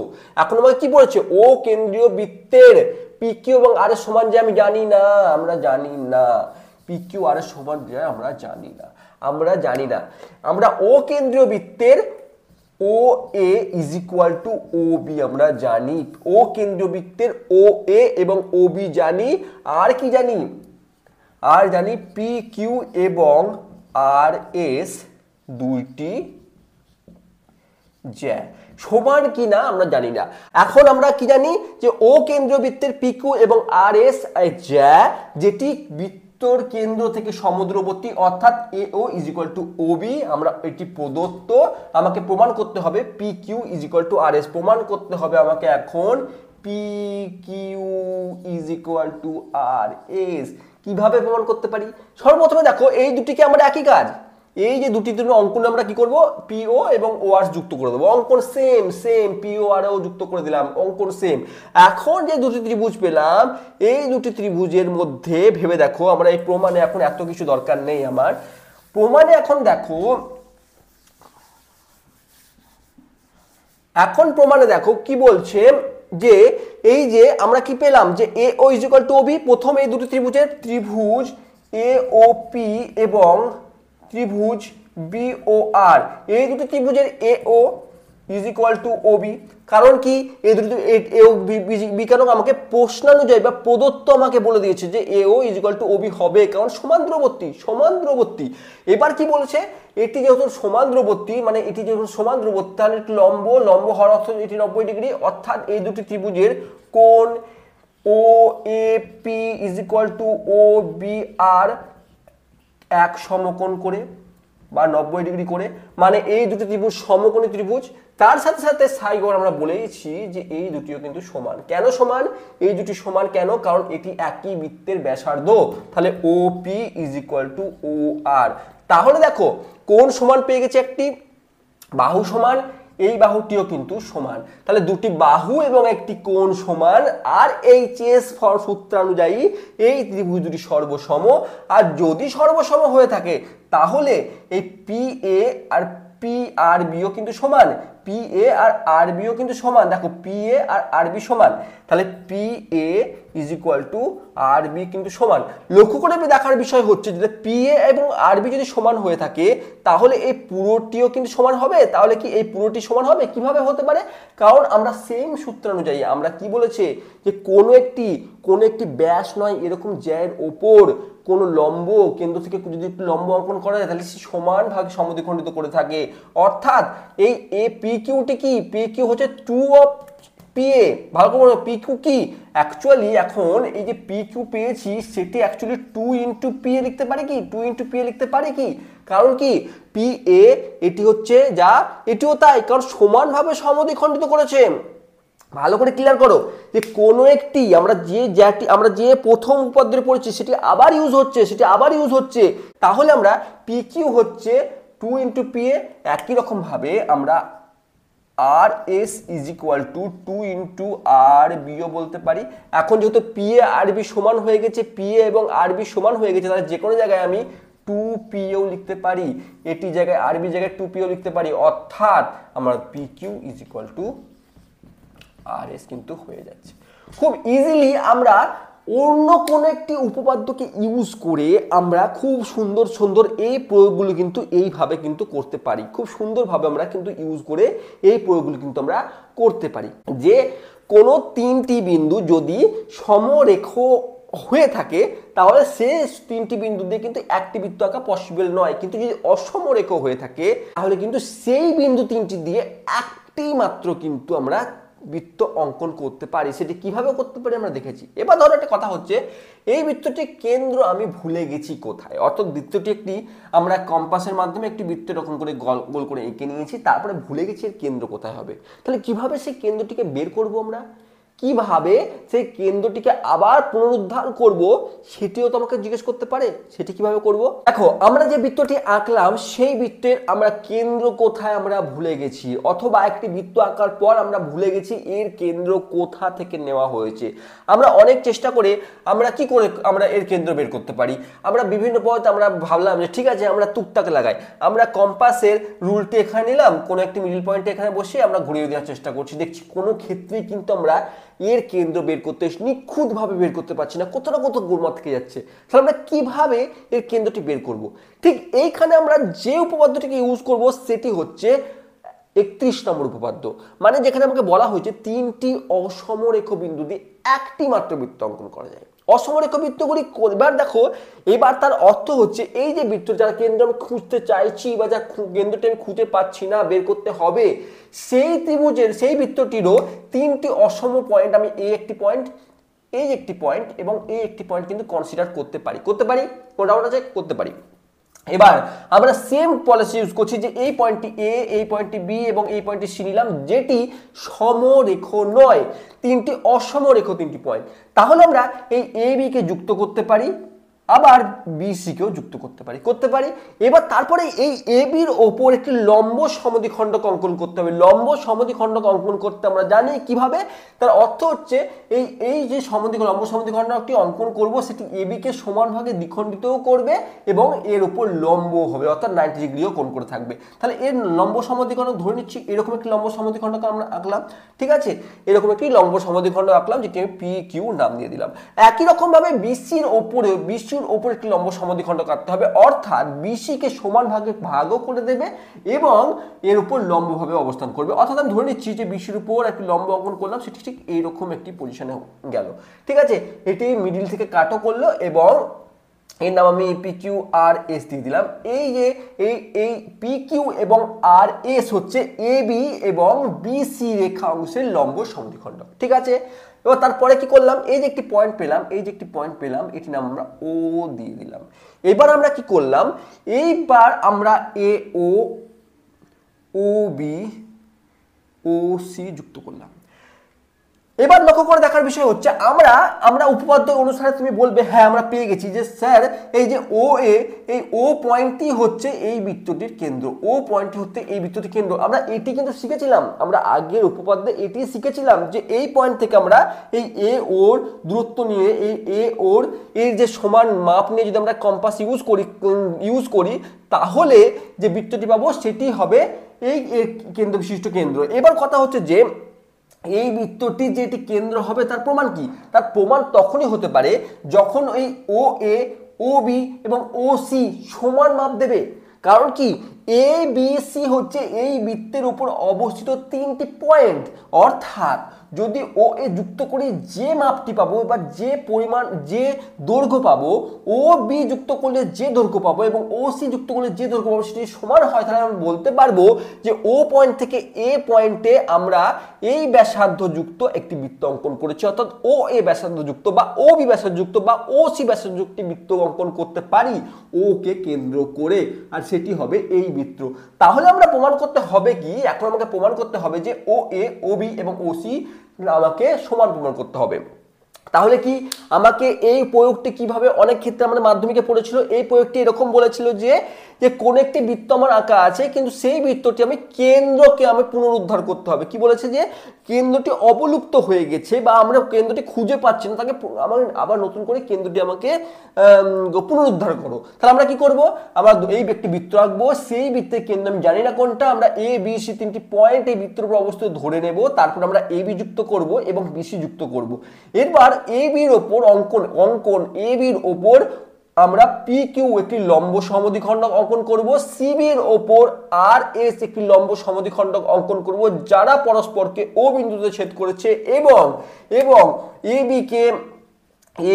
এখন আমাকে কি বলেছে, ও কেন্দ্রীয় বৃত্তের পি কিউ এবং আর এর সমান যে আমি জানি না, আমরা জানি না পি কিউ আর এর সমান যে আমরা জানি না, আমরা ও কেন্দ্রীয় বৃত্তের O A is equal to O B আমরা জানি, ও কেন্দ্রীয় বৃত্তের ও এ এবং ও বি জানি, আর কি জানি, আর জানি পি কিউ এবং আর এস দুইটি জ্যা সমান কি না আমরা জানি না। এখন আমরা কি জানি যে ও কেন্দ্রীয় বৃত্তের পি কিউ এবং আর এস জ্যা যেটি বৃত্তর কেন্দ্র থেকে সমদূরবর্তী, অর্থাৎ A O is equal to O B, আমরা এটি প্রদত্ত, আমাকে প্রমাণ করতে হবে P Q is equal to R S, প্রমাণ করতে হবে আমাকে এখন P Q is equal to R S. কিভাবে প্রমাণ করতে পারি, সর্বপ্রথমে দেখো এই দুটিকে আমরা একই কাজ, এই যে দুটি অঙ্কন আমরা কি করব, পিও এবং ও আর যুক্ত করে দেবো, অঙ্কন সেম পিও আর ও যুক্ত করে দিলাম, অঙ্কন সেম। এখন যে দুটি ত্রিভুজ পেলাম, এই দুটি ত্রিভুজের মধ্যে ভেবে দেখো, আমরা এই প্রমাণে এখন এত কিছু দরকার নেই আমার, প্রমাণে এখন দেখো, এখন প্রমাণে দেখো কি বলছে, যে এই যে আমরা কি পেলাম যে A O is equal to O B, প্রথম এই দুটি ত্রিভুজের ত্রিভুজ এ ও পি এবং ত্রিভুজ বি ও আর, এই দুটি ত্রিভুজের A O is equal to O B, কারণ কি এই দুটি এ ও বি কেন আমাকে প্রশ্নানুযায়ী বা প্রদত্ত আমাকে বলে দিয়েছে যে A O is equal to O B হবে, কারণ সমান দূরবর্তী। এবার কি বলছে, এটি যেহেতু সমান দূরবর্তী, মানে এটি যেহেতু সমান দূরবর্তী, তাহলে একটি লম্ব হওয়ার অর্থ এটি 90 ডিগ্রি, অর্থাৎ এই দুটি ত্রিভুজের কোণ O A P is equal to O B R এক সমকোণ করে বা 90 ডিগ্রি করে, মানে এই দুটি ত্রিভুজ সমকোণী ত্রিভুজ। তার সাথে সাথে সাইগর আমরা বলেইছি যে এই দুটিও কিন্তু সমান। কেন সমান, এই দুটি সমান কেন, কারণ এটি একই বৃত্তের ব্যাসার্ধ, তাহলে O P is equal to O R. তাহলে দেখো কোণ সমান পেয়ে গেছে, একটি বাহু সমান, এই বাহুটিও কিন্তু সমান, তাহলে দুটি বাহু এবং একটি কোণ সমান, আর এইচএস সূত্রানুযায়ী এই ত্রিভুজ দুটি সর্বসম, আর যদি সর্বসম হয়ে থাকে তাহলে এই পি এ আর পি আর বিও কিন্তু সমান, পি এ আর আর বিও কিন্তু সমান, দেখো P A R R B সমান, তাহলে P A is equal to R B কিন্তু সমান। লক্ষ্য করে দেখার বিষয় হচ্ছে যে পি এ এবং আর বি যদি সমান হয়ে থাকে তাহলে এই পুরোটিও কিন্তু সমান হবে, তাহলে কি এই পুরোটি সমান হবে, কিভাবে হতে পারে, কারণ আমরা সেম সূত্রানুযায়ী আমরা কি বলেছে যে কোনো একটি ব্যাস নয় এরকম জ্যায়ের ওপর কোনো লম্ব কেন্দ্র থেকে যদি একটু লম্ব অঙ্কন করা যায় তাহলে সে সমান ভাগে সমদ্বিখণ্ডিত করে থাকে, অর্থাৎ এই এ পি কিউটি কি, পি কিউ হচ্ছে 2 অফ পি এ, ভালো করে পি কিউ কি, অ্যাকচুয়ালি এখন এই যে পি কিউ পেয়েছি সেটি অ্যাকচুয়ালি 2 ইন্টু পি এ লিখতে পারি কি, 2 ইন্টু পি এ লিখতে পারি কি, কারণ কি পি এ এটি হচ্ছে যা এটিও তাই, কারণ সমানভাবে সমদ্বিখণ্ডিত করেছে। ভালো করে ক্লিয়ার করো যে কোনো একটি আমরা যে প্রথম উপপাদ্যে পড়েছি সেটি আবার ইউজ হচ্ছে, তাহলে আমরা পি কিউ হচ্ছে 2 ইন্টু পি এ, একই রকম ভাবে আমরা R S is equal to 2 into R BO বলতে পারি। এখন যেহেতু পি এ আর বি সমান হয়ে গেছে, পি এ এবং আর বি সমান হয়ে গেছে, তাহলে যে কোনো জায়গায় আমি 2 পিও লিখতে পারি, এটি জায়গায় আর বি জায়গায় 2 পিও লিখতে পারি, অর্থাৎ আমরা P Q is equal to R S কিন্তু হয়ে যাচ্ছে। খুব ইজিলি আমরা অন্য কোনো একটি উপপাদ্যকে ইউজ করে আমরা খুব সুন্দর এই প্রয়োগগুলো কিন্তু এইভাবে কিন্তু করতে পারি, খুব সুন্দরভাবে আমরা কিন্তু ইউজ করে এই প্রয়োগগুলো কিন্তু আমরা করতে পারি, যে কোনো তিনটি বিন্দু যদি সমরেখ হয়ে থাকে তাহলে সেই তিনটি বিন্দু দিয়ে কিন্তু একটি বৃত্ত আঁকা পসিবল নয়, কিন্তু যদি অসমরেখ হয়ে থাকে তাহলে কিন্তু সেই বিন্দু তিনটি দিয়ে একটি মাত্র কিন্তু আমরা বৃত্ত অঙ্কন করতে পারি। সেটি কিভাবে করতে পারি আমরা দেখেছি। এবার ধরো একটা কথা হচ্ছে, এই বৃত্তটির কেন্দ্র আমি ভুলে গেছি কোথায়, অর্থাৎ বৃত্তটি একটি আমরা কম্পাসের মাধ্যমে একটি বৃত্ত এরকম করে গোল করে এঁকে নিয়েছি, তারপরে ভুলে গেছি এর কেন্দ্র কোথায় হবে। তাহলে কিভাবে সেই কেন্দ্রটিকে বের করব আমরা, কিভাবে সেই কেন্দ্রটিকে আবার পুনরুদ্ধার করব, সেটিও তো আমাকে জিজ্ঞেস করতে পারে। সেটি কিভাবে করব? দেখো, আমরা যে বৃত্তটি আঁকলাম সেই বৃত্তের আমরা কেন্দ্র কোথায় আমরা ভুলে গেছি, অথবা একটি বৃত্ত আঁকার পর আমরা ভুলে গেছি এর কেন্দ্র কোথা থেকে নেওয়া হয়েছে। আমরা অনেক চেষ্টা করে আমরা কি করে আমরা এর কেন্দ্র বের করতে পারি। আমরা বিভিন্ন পথ আমরা ভাবলাম যে ঠিক আছে আমরা টুকটাক লাগাই, আমরা কম্পাসের রুলটি এখানে নিলাম, কোনো একটি মিডল পয়েন্টে এখানে বসে আমরা ঘুরিয়ে দেওয়ার চেষ্টা করছি, দেখছি কোনো ক্ষেত্রেই কিন্তু আমরা এর কেন্দ্র বের করতে নিখুঁতভাবে বের করতে পারছি না, কত না কত গোলমাল থেকে যাচ্ছে। তাহলে আমরা কিভাবে এর কেন্দ্রটি বের করব? ঠিক এইখানে আমরা যে উপপাদ্যটিকে ইউজ করব সেটি হচ্ছে 31 নম্বর উপপাদ্য। মানে যেখানে আমাকে বলা হয়েছে তিনটি অসমরেখ বিন্দু দিয়ে একটি মাত্র বৃত্ত অঙ্কন করা যায়। অসমরেখ বৃত্তগুলি এবার দেখো, এবার তার অর্থ হচ্ছে এই যে বৃত্ত যার কেন্দ্র আমি খুঁজতে চাইছি বা যার কেন্দ্রটি আমি খুঁজে পাচ্ছি না, বের করতে হবে, সেই ত্রিভুজের সেই বৃত্তটিরও তিনটি অসম পয়েন্ট, আমি এই একটি পয়েন্ট, এই একটি পয়েন্ট এবং এই একটি পয়েন্ট কিন্তু কনসিডার করতে পারি। কোনো ডাউট আছে? করতে পারি। এবার আমরা সেম পলিসি ইউজ করছি যে এই পয়েন্টটি এ, এই পয়েন্টটি বি এবং এই পয়েন্টটি সি নিলাম, যেটি সমরেখ নয়, তিনটি অসমরেখ তিনটি পয়েন্ট। তাহলে আমরা এই এ বি কে যুক্ত করতে পারি, আবার বিসি কেও যুক্ত করতে পারি। এবার তারপরে এই এ বির ওপর একটি লম্ব সমদ্বিখণ্ডক অঙ্কন করতে হবে। লম্ব সমদ্বিখণ্ডক অঙ্কন করতে আমরা জানি কিভাবে, তার অর্থ হচ্ছে এই যে লম্ব সমদ্বিখণ্ডকটি অঙ্কন করব সেটি এ বি কে সমান ভাগে দ্বিখণ্ডিতও করবে এবং এর উপর লম্ব হবে, অর্থাৎ 90 ডিগ্রিও কোণ করে থাকবে। তাহলে এর লম্ব সমদ্বিখণ্ডক ধরে নিচ্ছি, এরকম একটি লম্ব সমদ্বিখণ্ডক আমরা আঁকলাম, ঠিক আছে, এরকম একটি লম্ব সমদ্বিখণ্ডক আঁকলাম যেটি আমি পি কিউ নাম দিয়ে দিলাম। একই রকম ভাবে বিসির ওপর একটি লম্ব সমদ্বিখণ্ডক আঁকতে হবে, অর্থাৎ বিসি কে সমান ভাগে ভাগও করে দেবে এবং এর উপর লম্বভাবে অবস্থান করবে। অর্থাৎ আমি ধরে নিচ্ছি যে বিসির উপর একটি লম্ব অঙ্কন করলাম, সেটি ঠিক এইরকম একটি পজিশনে গেল, ঠিক আছে। এটি মিডিল থেকে কাটও করলো এবং এর নাম আমি পি কিউ আর এস দিয়ে দিলাম। এই যে এই পি কিউ এবং আর এস হচ্ছে এ বি এবং বিসি রেখা অংশের লম্ব সমদ্বিখণ্ডক, ঠিক আছে। এবার তারপরে কি করলাম, এই যে একটি পয়েন্ট পেলাম, এটি নাম আমরা ও দিয়ে দিলাম। এবার আমরা কি করলাম, এইবার আমরা এ ও বি ও সি যুক্ত করলাম। এবার লক্ষ্য করে দেখার বিষয় হচ্ছে আমরা উপপাদ্য অনুসারে তুমি বলবে হ্যাঁ আমরা পেয়ে গেছি যে স্যার এই যে ও এ, এই ও পয়েন্টটি হচ্ছে এই বৃত্তটির কেন্দ্র, ও পয়েন্টটি হচ্ছে এই বৃত্তটির কেন্দ্র। আমরা এটি কিন্তু শিখেছিলাম, আমরা আগের উপপাদ্যে এটি শিখেছিলাম যে এই পয়েন্ট থেকে আমরা এই এ ওর দূরত্ব নিয়ে এই এ ওর এর যে সমান মাপ নিয়ে যদি আমরা কম্পাস ইউজ করি তাহলে যে বৃত্তটি পাবো সেটি হবে এই কেন্দ্র বিশিষ্ট কেন্দ্র। এবার কথা হচ্ছে যে এই বৃত্তটি যেটি কেন্দ্র হবে তার প্রমাণ কি? তার প্রমাণ তখনই হতে পারে যখন এই ও এ, ও বি এবং ও সি সমান মাপ দেবে। কারণ কি, এ বি সি হচ্ছে এই বৃত্তের উপর অবস্থিত তিনটি পয়েন্ট, অর্থাৎ যদি ও এ যুক্ত করি যে মাপটি পাবো বা যে পরিমাণ যে দৈর্ঘ্য পাবো, ও বি যুক্ত করলে যে দৈর্ঘ্য পাবো এবং ও সি যুক্ত করলে যে দৈর্ঘ্য পাবো সেটি সমান হয়, তাহলে আমরা বলতে পারবো যে ও পয়েন্ট থেকে এ পয়েন্টে আমরা এই ব্যাসার্ধ যুক্ত একটি বৃত্ত অঙ্কন করেছি, অর্থাৎ ও এ ব্যাসার্ধ যুক্ত বা ও বি ব্যাসার্ধ যুক্ত বা ও সি ব্যাসার্ধ যুক্ত বৃত্ত অঙ্কন করতে পারি ও কে কেন্দ্র করে, আর সেটি হবে এই বৃত্ত। তাহলে আমরা প্রমাণ করতে হবে কি, এখন আমাকে প্রমাণ করতে হবে যে ও এ, ও বি এবং ও সি আমাকে সমান প্রমাণ করতে হবে। তাহলে কি আমাকে এই প্রয়োগটি কিভাবে, অনেক ক্ষেত্রে আমাদের মাধ্যমিকে পড়েছিল, এই প্রয়োগটি এরকম বলেছিল যে কোন একটি বৃত্ত আমার আঁকা আছে কিন্তু সেই বৃত্তটি আমি কেন্দ্রকে আমি পুনরুদ্ধার করতে হবে। কি বলেছে যে কেন্দ্রটি অবলুপ্ত হয়ে গেছে বা আমরা কেন্দ্রটি খুঁজে পাচ্ছি না, তাকে আবার নতুন করে কেন্দ্রটি আমাকে পুনরুদ্ধার করো। তাহলে আমরা কি করব, আমরা এই একটি বৃত্ত আঁকবো, সেই বৃত্তের কেন্দ্র আমি জানি না কোনটা, আমরা এ বি সি তিনটি পয়েন্ট এই বৃত্তের উপর অবস্থিত ধরে নেব, তারপর আমরা এ বি যুক্ত করব এবং বিসি যুক্ত করব। এরপর এ বির ওপর অঙ্কন এ বির ওপর আমরা পি কিউ একটি লম্ব সমদ্বিখণ্ডক অঙ্কন করব, সিবির ওপর আর এস একটি লম্ব সমদ্বিখণ্ডক অঙ্কন করব যারা পরস্পরকে ও বিন্দুতে ছেদ করেছে এবং এ বি কে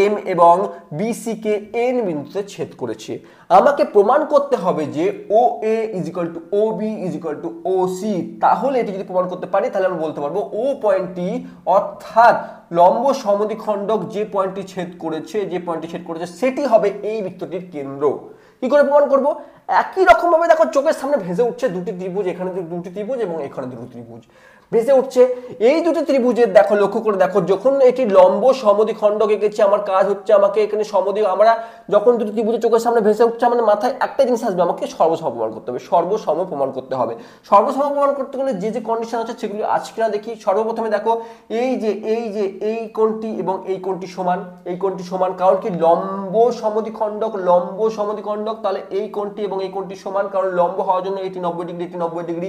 এম এবং বিসি কে এন বিন্দুতে ছেদ করেছে। আমাকে প্রমাণ করতে হবে যে O A is equal to O B is equal to O C. তাহলে এটি যদি প্রমাণ করতে পারি তাহলে আমরা বলতে পারবো ও পয়েন্টটি অর্থাৎ লম্ব সমদ্বিখণ্ডক যে পয়েন্টটি ছেদ করেছে সেটি হবে এই বৃত্তটির কেন্দ্র। কি করে প্রমাণ করব? একই রকম ভাবে দেখো চোখের সামনে ভেসে উঠছে দুটি ত্রিভুজ, এখানে দুটি ত্রিভুজ এবং এখানে দুটি ত্রিভুজ ভেসে উঠছে। এই দুটি ত্রিভুজের দেখো লক্ষ্য করে দেখো, যখন এটি লম্ব সমদ্বিখণ্ডক এঁকেছে আমার কাজ হচ্ছে আমাকে এখানে আমরা যখন দুটি ত্রিভুজের চোখের সামনে ভেসে উঠছে আমাদের মাথায় একটা জিনিস আসবে, আমাকে সর্বসম প্রমাণ করতে হবে। সর্বসম প্রমাণ করতে হবে। সর্বসম প্রমাণ করতে গেলে যে কন্ডিশন আছে সেগুলি আছে কিনা দেখি। সর্বপ্রথমে দেখো এই যে এই কোণটি এবং এই কোণটি সমান, কারণ কি লম্ব সমদ্বিখণ্ডক, তাহলে এই কোণটি এবং এই কোণটি সমান, কারণ লম্ব হওয়ার জন্য এটি 90 ডিগ্রি, এটি 90 ডিগ্রি।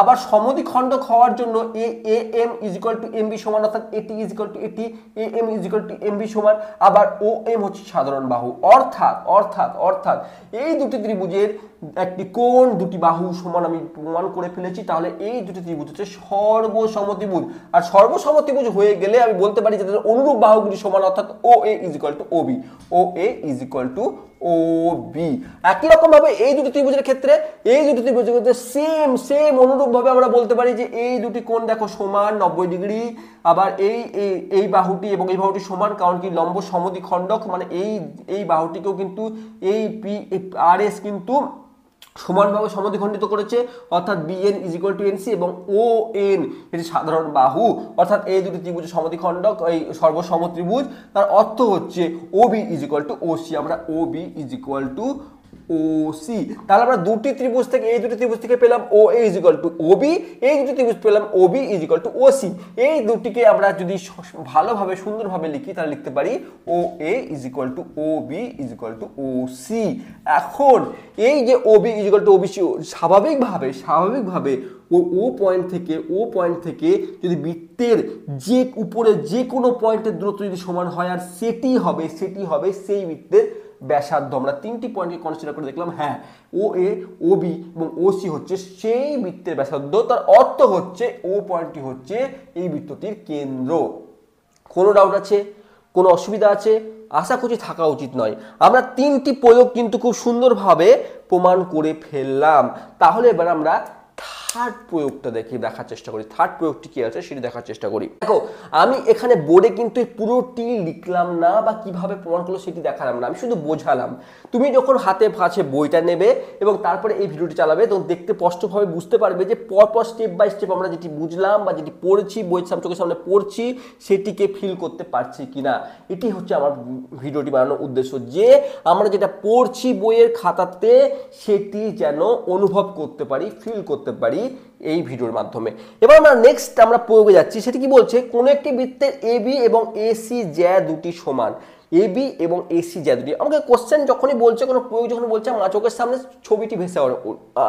আবার সমদ্বিখণ্ডক হওয়ার জন্য A M is equal to M B সমান, অর্থাৎ এটি ইজ ইকুয়াল টু এটি, A M is equal to M B সমান। আবার ও এম হচ্ছে সাধারণ বাহু, অর্থাৎ এই দুটি ত্রিভুজের একটি কোণ দুটি বাহু সমান আমি প্রমাণ করে ফেলেছি। তাহলে এই দুটি ত্রিভুজ হচ্ছে সর্বসমত্রিভুজ। আর সর্বসমত্রিভুজ হয়ে গেলে আমি বলতে পারি যে তাদের অনুরূপ বাহুগুলি সমান, অর্থাৎ O A is equal to O B, O A is equal to O B. একই রকম ভাবে এই দুটি ত্রিভুজের ক্ষেত্রে সেম অনুরূপ ভাবে আমরা বলতে পারি যে এই দুটি কোণ দেখো সমান 90 ডিগ্রি। আবার এই বাহুটি এবং এই বাহুটি সমান, কারণ কি লম্ব সমদ্বিখণ্ডক, মানে এই বাহুটিকেও কিন্তু এই পি আর এস কিন্তু সমানভাবে সমদ্বিখণ্ডিত করেছে, অর্থাৎ BN is equal to NC এবং ও এন এটি সাধারণ বাহু, অর্থাৎ এই দুটি ত্রিভুজ সমদ্বিখণ্ডক, এই সর্বসম ত্রিভুজ। তার অর্থ হচ্ছে O B is equal to O C. আমরা O B is equal to O C. তাহলে আমরা দুটি ত্রিভুজ থেকে এই দুটি ত্রিভুজ থেকে পেলাম O A is equal to O B, এই দুটি ত্রিভুজ পেলাম O B is equal to O C. এই দুটিকে আমরা যদি ভালোভাবে সুন্দরভাবে লিখি তাহলে লিখতে পারি O A is equal to O B is equal to O C. এখন এই যে O B is equal to O B C, স্বাভাবিকভাবে ও পয়েন্ট থেকে যদি বৃত্তের যে উপরে যে কোনো পয়েন্টের দূরত্ব যদি সমান হয় আর সেটি হবে সেই বৃত্তের ব্যাসার্ধ। আমরা তিনটি পয়েন্টকে কনসিডার করে দেখলাম, হ্যাঁ ও এ, ও বি এবং ও সি হচ্ছে সেই বৃত্তের ব্যাসার্ধ। তার অর্থ হচ্ছে ও পয়েন্টটি হচ্ছে এই বৃত্তটির কেন্দ্র। কোনো ডাউট আছে? কোনো অসুবিধা আছে? আশা করছি থাকা উচিত নয়। আমরা তিনটি প্রয়োগ কিন্তু খুব সুন্দরভাবে প্রমাণ করে ফেললাম। তাহলে এবার আমরা থার্ড প্রয়োগটা দেখার চেষ্টা করি। থার্ড প্রয়োগটি কি আছে সেটি দেখার চেষ্টা করি। দেখো আমি এখানে বোর্ডে কিন্তু পুরোটি লিখলাম না বা কিভাবে প্রমাণ করলো সেটি দেখালাম না, আমি শুধু বোঝালাম। তুমি যখন হাতে কাছে বইটা নেবে এবং তারপরে এই ভিডিওটি চালাবে তখন দেখতে স্পষ্টভাবে বুঝতে পারবে যে পরপর স্টেপ বাই স্টেপ আমরা যেটি বুঝলাম বা যেটি পড়েছি বইয়ের চোখের সামনে পড়ছি সেটিকে ফিল করতে পারছি কিনা। এটি হচ্ছে আমার ভিডিওটি বানানোর উদ্দেশ্য, যে আমরা যেটা পড়ছি বইয়ের খাতাতে সেটি যেন অনুভব করতে পারি, ফিল করতে পারি এই ভিডিওর মাধ্যমে। এবার আমরা নেক্সট প্রয়োগে যাচ্ছি। সেটি কি বলছে? কোন একটি বৃত্তের এবি এবং এসি জ্যা দুটি সমান। এবি এবং এসি জ্যা দুটি, আমাকে কোশ্চেন যখনই বলছে, কোনো প্রয়োগ যখন বলছে, আমার চোখের সামনে ছবিটি ভেসে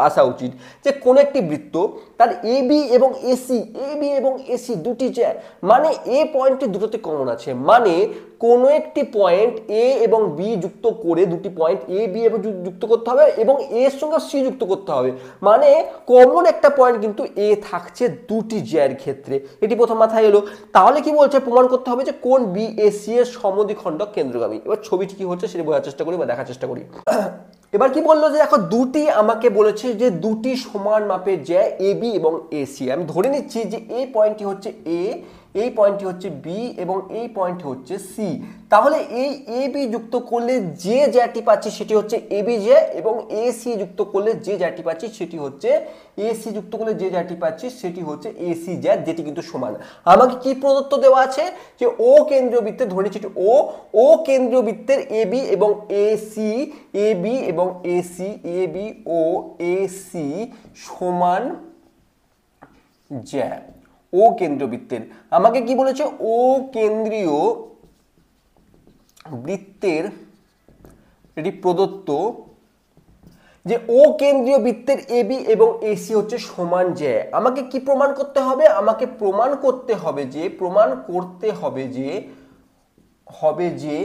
আসা উচিত যে কোন একটি বৃত্ত তার এবি এবং এসি দুটি জ্যা, মানে এ পয়েন্টটি দুটোতে কমন আছে, মানে কোনো একটি পয়েন্ট এ এবং বি যুক্ত করে, দুটি পয়েন্ট এ বি এবং যুক্ত করতে হবে এবং এর সঙ্গে সি যুক্ত করতে হবে, মানে কমন একটা পয়েন্ট কিন্তু এ থাকছে দুটি জ্যার ক্ষেত্রে। এটি প্রথম মাথায় এলো। তাহলে কি বলছে? প্রমাণ করতে হবে যে কোন বি এ সি এর সমদ্বিখণ্ডক কেন্দ্রগামী। এবার ছবিটি কি হচ্ছে সেটি বোঝার চেষ্টা করি বা দেখার চেষ্টা করি। এবার কি বললো যে দেখো দুটি আমাকে বলেছে যে দুটি সমান মাপের জ্যা এ বি এবং এসি। আমি ধরে নিচ্ছি যে এই পয়েন্টটি হচ্ছে এ, এই পয়েন্টটি হচ্ছে বি এবং এই পয়েন্টটি হচ্ছে সি। তাহলে এই এ বি যুক্ত করলে যে জ্যাটি পাচ্ছি সেটি হচ্ছে এ বি জ্যা এবং এ সি যুক্ত করলে যে জ্যাটি পাচ্ছি সেটি হচ্ছে এ সি যুক্ত করলে যে জ্যাটি পাচ্ছি সেটি হচ্ছে এ সি জ্যা, যেটি কিন্তু সমান। আমাকে কি প্রদত্ত দেওয়া আছে? যে ও কেন্দ্রীয় বৃত্তের, ধরে নিচ্ছি ও কেন্দ্রীয় বৃত্তের এ বি এবং এ সি, এ বি এবং A C, A B O A C সমান জ্যা। ও কেন্দ্রীয় বৃত্তের আমাকে কি বলেছে? ও কেন্দ্রীয় বৃত্তের এটি প্রদত্ত যে ও কেন্দ্রীয় বৃত্তের এবি এবং এসি হচ্ছে সমান জ্যা। আমাকে কি প্রমাণ করতে হবে? আমাকে প্রমাণ করতে হবে যে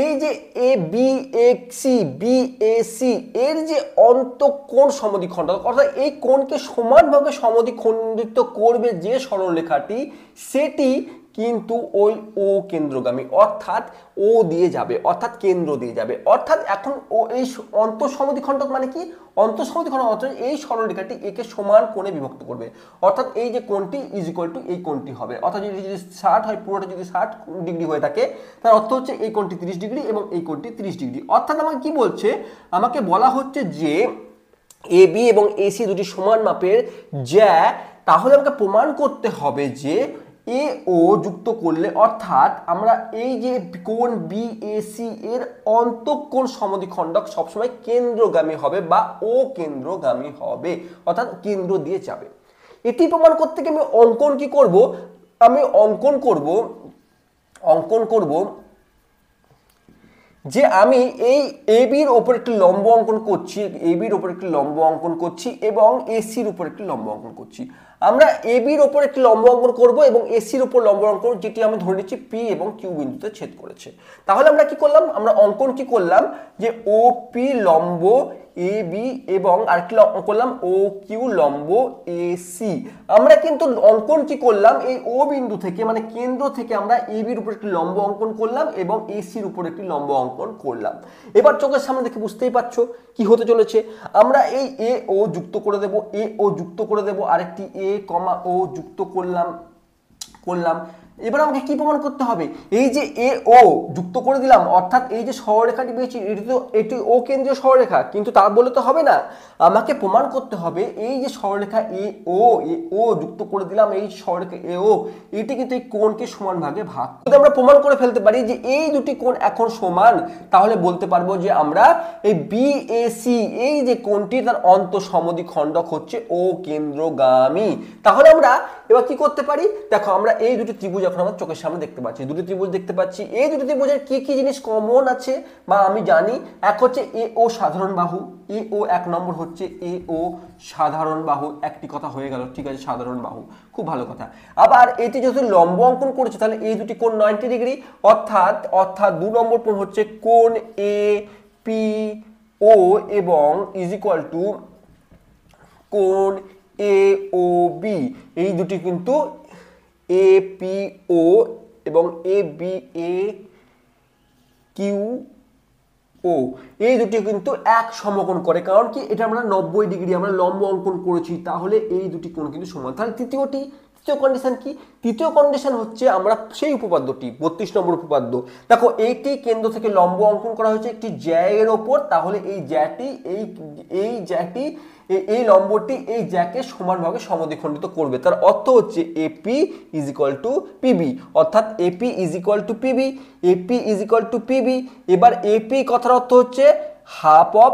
এই যে A B AC, B AC এর যে অন্তঃকোণ সমদ্বিখণ্ডক, অর্থাৎ এই কোণকে সমানভাবে সমদ্বিখণ্ডিত করবে যে সরলরেখাটি, সেটি কিন্তু ওই ও কেন্দ্রগামী, অর্থাৎ ও দিয়ে যাবে, অর্থাৎ কেন্দ্র দিয়ে যাবে। অর্থাৎ এখন ও এই অন্তঃসমদ্বিখণ্ডক মানে কি, অন্তঃসমদ্বিখণ্ডক অর্থাৎ এই সরলরেখাটি একে সমান কোণে বিভক্ত করবে, অর্থাৎ এই যে কোণটি ইজ ইকুয়াল টু এই কোণটি হবে, অর্থাৎ যদি 60 হয়, পুরোটা যদি 60 ডিগ্রি হয়ে থাকে, তার অর্থ হচ্ছে এই কোণটি 30 ডিগ্রি এবং এই কোণটি 30 ডিগ্রি। অর্থাৎ আমাকে কি বলছে, আমাকে বলা হচ্ছে যে এ বি এবং এসি দুটি সমান মাপের যা, তাহলে আমাকে প্রমাণ করতে হবে যে এ ও যুক্ত করলে, অর্থাৎ আমরা এই যে কোণ বি এসি এর অন্তঃকোণ সমদ্বিখণ্ডক সবসময় কেন্দ্রগামী হবে বা ও কেন্দ্রগামী হবে, অর্থাৎ কেন্দ্র দিয়ে যাবে। এটি প্রমাণ করতে গিয়ে আমি অঙ্কন কি করব, আমি অঙ্কন করব যে আমি এই এ বির ওপর একটি লম্ব অঙ্কন করছি, এ বির ওপর একটি লম্ব অঙ্কন করছি এবং এসির উপর একটি লম্ব অঙ্কন করছি। আমরা এ বির ওপর একটি লম্ব অঙ্কন করব এবং এসির উপর লম্ব অঙ্কন, যেটি আমি ধরে নিচ্ছি পি এবং কিউ বিন্দুতে ছেদ করেছে। তাহলে আমরা কি করলাম, আমরা অঙ্কন কি করলাম যে ও পি লম্ব এ বি এবং আরেকটি করলাম ও কিউ লম্ব এ সি। আমরা কিন্তু অঙ্কন কি করলাম, এই ও বিন্দু থেকে মানে কেন্দ্র থেকে আমরা এ বির উপর একটি লম্ব অঙ্কন করলাম এবং এসির উপর একটি লম্ব অঙ্কন করলাম। এবার চোখের সামনে দেখে বুঝতেই পারছো কি হতে চলেছে। আমরা এই এ ও যুক্ত করে দেব, এ ও যুক্ত করে দেব, আরেকটি এ কমা ও যুক্ত করলাম। এবার আমাকে কি প্রমাণ করতে হবে, এই যে এ ও যুক্ত করে দিলাম, অর্থাৎ এই যে সরলরেখাটি পেয়েছি এটি ও কেন্দ্রীয় সরলরেখা, কিন্তু তা বলে তো হবে না, আমাকে প্রমাণ করতে হবে এই যে সরলরেখা এ ও যুক্ত করে দিলাম, এই সরলরেখা এ ও এটি কিন্তু এই কোণকে সমান ভাগে ভাগ, যদি আমরা প্রমাণ করে ফেলতে পারি যে এই দুটি কোণ এখন সমান, তাহলে বলতে পারবো যে আমরা এই বিএসি এই যে কোণটি তার অন্তঃসমদ্বিখণ্ডক হচ্ছে ও কেন্দ্রগামী। তাহলে আমরা এবার কি করতে পারি, দেখো আমরা এই দুটি ত্রিভুজ এখন আমার চোখের সামনে দেখতে পাচ্ছি, দুটি ত্রিভুজ দেখতে পাচ্ছি। এই দুটি ত্রিভুজের কি কি জিনিস কমন আছে বা আমি জানি, এক হচ্ছে এ ও সাধারণ বাহু, এ ও এক নম্বর হচ্ছে এ ও সাধারণ বাহু, একটি কথা হয়ে গেল, ঠিক আছে, সাধারণ বাহু, খুব ভালো কথা। আবার এটি যেহেতু লম্ব অঙ্কন করেছে, তাহলে এই দুটি কোণ 90 ডিগ্রি, অর্থাৎ 2 নম্বর কোণ হচ্ছে কোণ এ পি ও এবং ইজ ইকুয়াল টু কোণ এ ও বি, এই দুটি কিন্তু এ পি ও এবং এ বি এ কিউ ও, এই দুটি কিন্তু এক সমকোণ করে, কারণ কি এটা আমরা 90 ডিগ্রি আমরা লম্ব অঙ্কন করেছি, তাহলে এই দুটি কোণ কিন্তু সমান। তাহলে তৃতীয় কন্ডিশন কি, তৃতীয় কন্ডিশন হচ্ছে আমরা সেই উপপাদ্যটি 32 নম্বর উপপাদ্য, দেখো এইটি কেন্দ্র থেকে লম্ব অঙ্কন করা হয়েছে একটি জ্যায়ের ওপর, তাহলে এই জ্যাটি এই লম্বটি এই জ্যাকে সমানভাবে সমদ্বিখণ্ডিত করবে, তার অর্থ হচ্ছে AP is equal to PB, অর্থাৎ AP is equal to PB, AP is equal to PB. এবার এপি কথার অর্থ হচ্ছে half of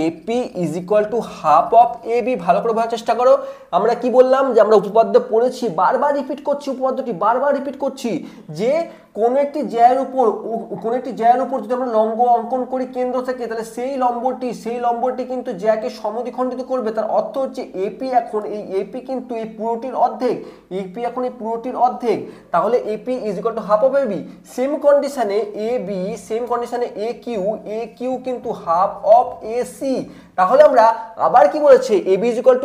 AP is equal to half of AB. ভালো করে বোঝার চেষ্টা করো, আমরা কি বললাম যে আমরা উপপাদ্য পড়েছি, বারবার রিপিট করছি, উপপাদ্যটি বারবার রিপিট করছি যে কোন একটি জ্যায়ের উপর যদি আমরা লম্ব অঙ্কন করি কেন্দ্র থেকে, তাহলে সেই লম্বটি কিন্তু জ্যাকে সমদ্বিখণ্ডিত করবে, তার অর্থ হচ্ছে এপি এখন এই এপি কিন্তু এই পুরোটির অর্ধেক, তাহলে AP is equal to half of AB. Same কন্ডিশনে এ কিউ কিন্তু হাফ অফ এসি। তাহলে আমরা আবার কি বলেছে, AB is equal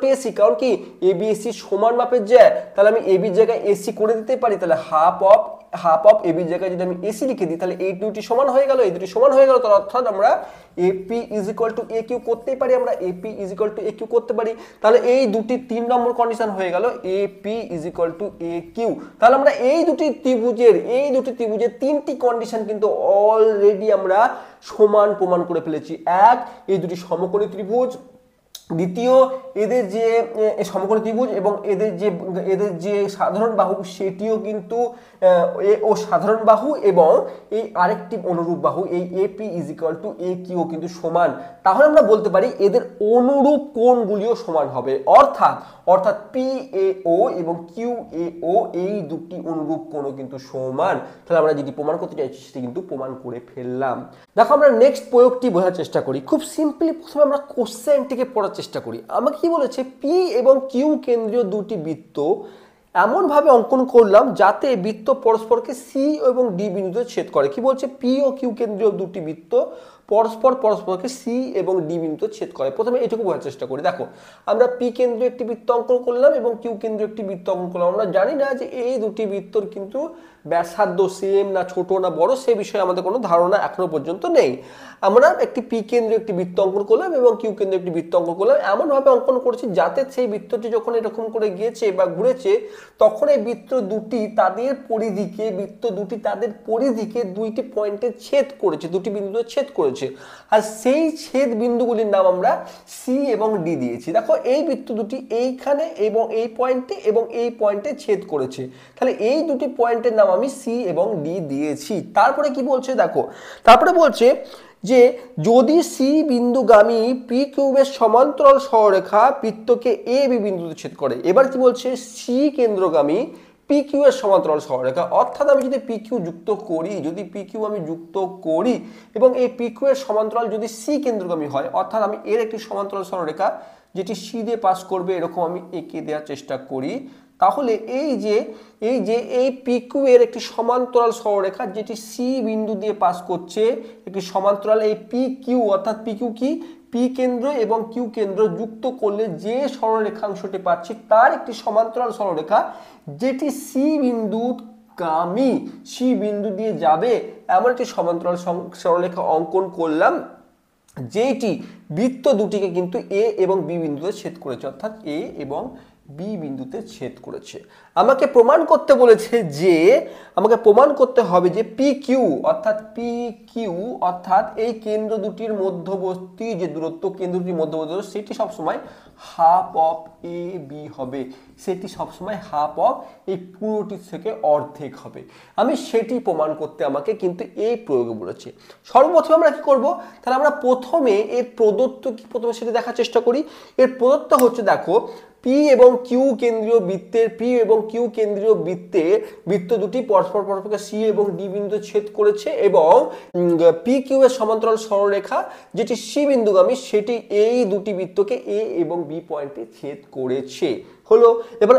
to AC, কারণ কি এবি এসি সমান মাপের জ্যা, তাহলে আমি এবির জায়গায় এসি করে দিতে পারি, তাহলে হাফ অফ এবির জায়গায় যদি আমি এসি লিখে দিই, তাহলে এই দুটি সমান হয়ে গেল, তার অর্থাৎ আমরা AP is equal to A Q করতেই পারি, তাহলে এই দুটি 3 নম্বর কন্ডিশন হয়ে গেল AP is equal to A Q. তাহলে আমরা এই দুটি ত্রিভুজের 3টি কন্ডিশন কিন্তু অলরেডি আমরা সমান প্রমাণ করে ফেলেছি। এক, এই দুটি সমকোণী ত্রিভুজ, দ্বিতীয় এদের যে সমকোণী ত্রিভুজ এবং এদের যে সাধারণ বাহু সেটিও কিন্তু এ ও সাধারণ বাহু, এবং এই আরেকটি অনুরূপ বাহু এই AP is equal to A Q কিন্তু সমান। তাহলে আমরা বলতে পারি এদের অনুরূপ কোণগুলিও সমান হবে, অর্থাৎ পি এ ও এবং কিউ এ ও এই দুটি অনুরূপ কোণও কিন্তু সমান। তাহলে আমরা যেটি প্রমাণ করতে চাইছি সেটি কিন্তু প্রমাণ করে ফেললাম। দেখো আমরা নেক্সট প্রয়োগটি বোঝার চেষ্টা করি, খুব সিম্পলি প্রথমে আমরা কোশ্চেনটিকে পড়ার চেষ্টা করি। আমাকে কি বলেছে, পি এবং কিউ কেন্দ্রীয় দুটি বৃত্ত এমনভাবে অঙ্কন করলাম যাতে বৃত্ত পরস্পরকে সি এবং ডি বিন্দুতে ছেদ করে। কি বলছে, পি ও কিউ কেন্দ্রীয় দুটি বৃত্ত পরস্পরকে সি এবং ডি বিন্দুতে ছেদ করে। প্রথমে এটুকু বোঝার চেষ্টা করি। দেখো আমরা পি কেন্দ্রীয় একটি বৃত্ত অঙ্কন করলাম এবং কিউ কেন্দ্রীয় একটি বৃত্ত অঙ্কন করলাম। আমরা জানি না যে এই দুটি বৃত্তর কিন্তু ব্যাসার্ধ সেম না ছোট না বড়, সে বিষয়ে আমাদের কোনো ধারণা এখনো পর্যন্ত নেই। আমরা একটি পি কেন্দ্রীয় একটি বৃত্ত অঙ্কন করলাম এবং কিউ কেন্দ্রীয় একটি বৃত্ত অঙ্কন করলাম, এমনভাবে অঙ্কন করেছি যাতে সেই বৃত্তটি যখন এরকম করে গিয়েছে বা ঘুরেছে তখন এই বৃত্ত দুটি তাদের পরিধিকে দুইটি পয়েন্টে ছেদ করেছে, দুটি বিন্দুতে ছেদ করেছে, আর সেই ছেদ বিন্দুগুলির নাম আমরা সি এবং ডি দিয়েছি। দেখো এই বৃত্ত দুটি এইখানে এবং এই পয়েন্টে ছেদ করেছে, তাহলে এই দুটি পয়েন্টের নাম আমি সি এবং ডি দিয়েছি। তারপরে কি বলছে দেখো, তারপরে বলছে যে যদি সি বিন্দুগামী পি কিউবের সমান্তরাল সরলরেখা বৃত্তকে এ বি বিন্দুতে ছেদ করে। এবার কি বলছে, সি কেন্দ্রগামী পি কিউ এর সমান্তরাল সরলরেখা, অর্থাৎ আমি যদি পি কিউ যুক্ত করি এবং এই পি কিউ এর সমান্তরাল যদি সি কেন্দ্রগামী হয়, অর্থাৎ আমি এর একটি সমান্তরাল সরলরেখা যেটি সি দিয়ে পাস করবে এরকম আমি এঁকে দেওয়ার চেষ্টা করি, তাহলে এই পি কিউ এর একটি সমান্তরাল সরলরেখা যেটি সি বিন্দু দিয়ে পাস করছে, একটি সমান্তরাল এই পি কিউ, অর্থাৎ পি কিউ কি পি কেন্দ্র এবং কিউ কেন্দ্র যুক্ত করলে যে সরলরেখাংশটি পাচ্ছি তার একটি সমান্তরাল সরলরেখা যেটি সি বিন্দু দিয়ে যাবে এমন একটি সমান্তরাল সরলরেখা অঙ্কন করলাম, যেটি বৃত্ত দুটিকে কিন্তু এ এবং বি বিন্দুতে ছেদ করেছে, অর্থাৎ এ এবং বি বিন্দুতে ছেদ করেছে। আমাকে প্রমাণ করতে বলেছে যে আমাকে প্রমাণ করতে হবে যে পি কিউ অর্থাৎ এই কেন্দ্র দুটির মধ্যবর্তী যে দূরত্ব, কেন্দ্র দুটির মধ্যবর্তী সেটি সবসময় হাফ অফ এ বি হবে, সেটি সবসময় হাফ অফ এই পুরোটির থেকে অর্ধেক হবে। আমি সেটি প্রমাণ করতে আমাকে কিন্তু এই প্রয়োগে বলেছে। সর্বপ্রথমে আমরা কি করব, তাহলে আমরা প্রথমে এর প্রদত্ত কি প্রথমে সেটা দেখার চেষ্টা করি। এর প্রদত্ত হচ্ছে দেখো পি এবং কিউ কেন্দ্রীয় বৃত্তে বৃত্ত দুটি পরস্পরকে সি এবং ডি বিন্দুতে ছেদ করেছে এবং পি কিউ এর সমান্তরাল সরলরেখা যেটি সি বিন্দুগামী সেটি এই দুটি বৃত্তকে এ এবং বি পয়েন্টে ছেদ করেছে। হলো এবার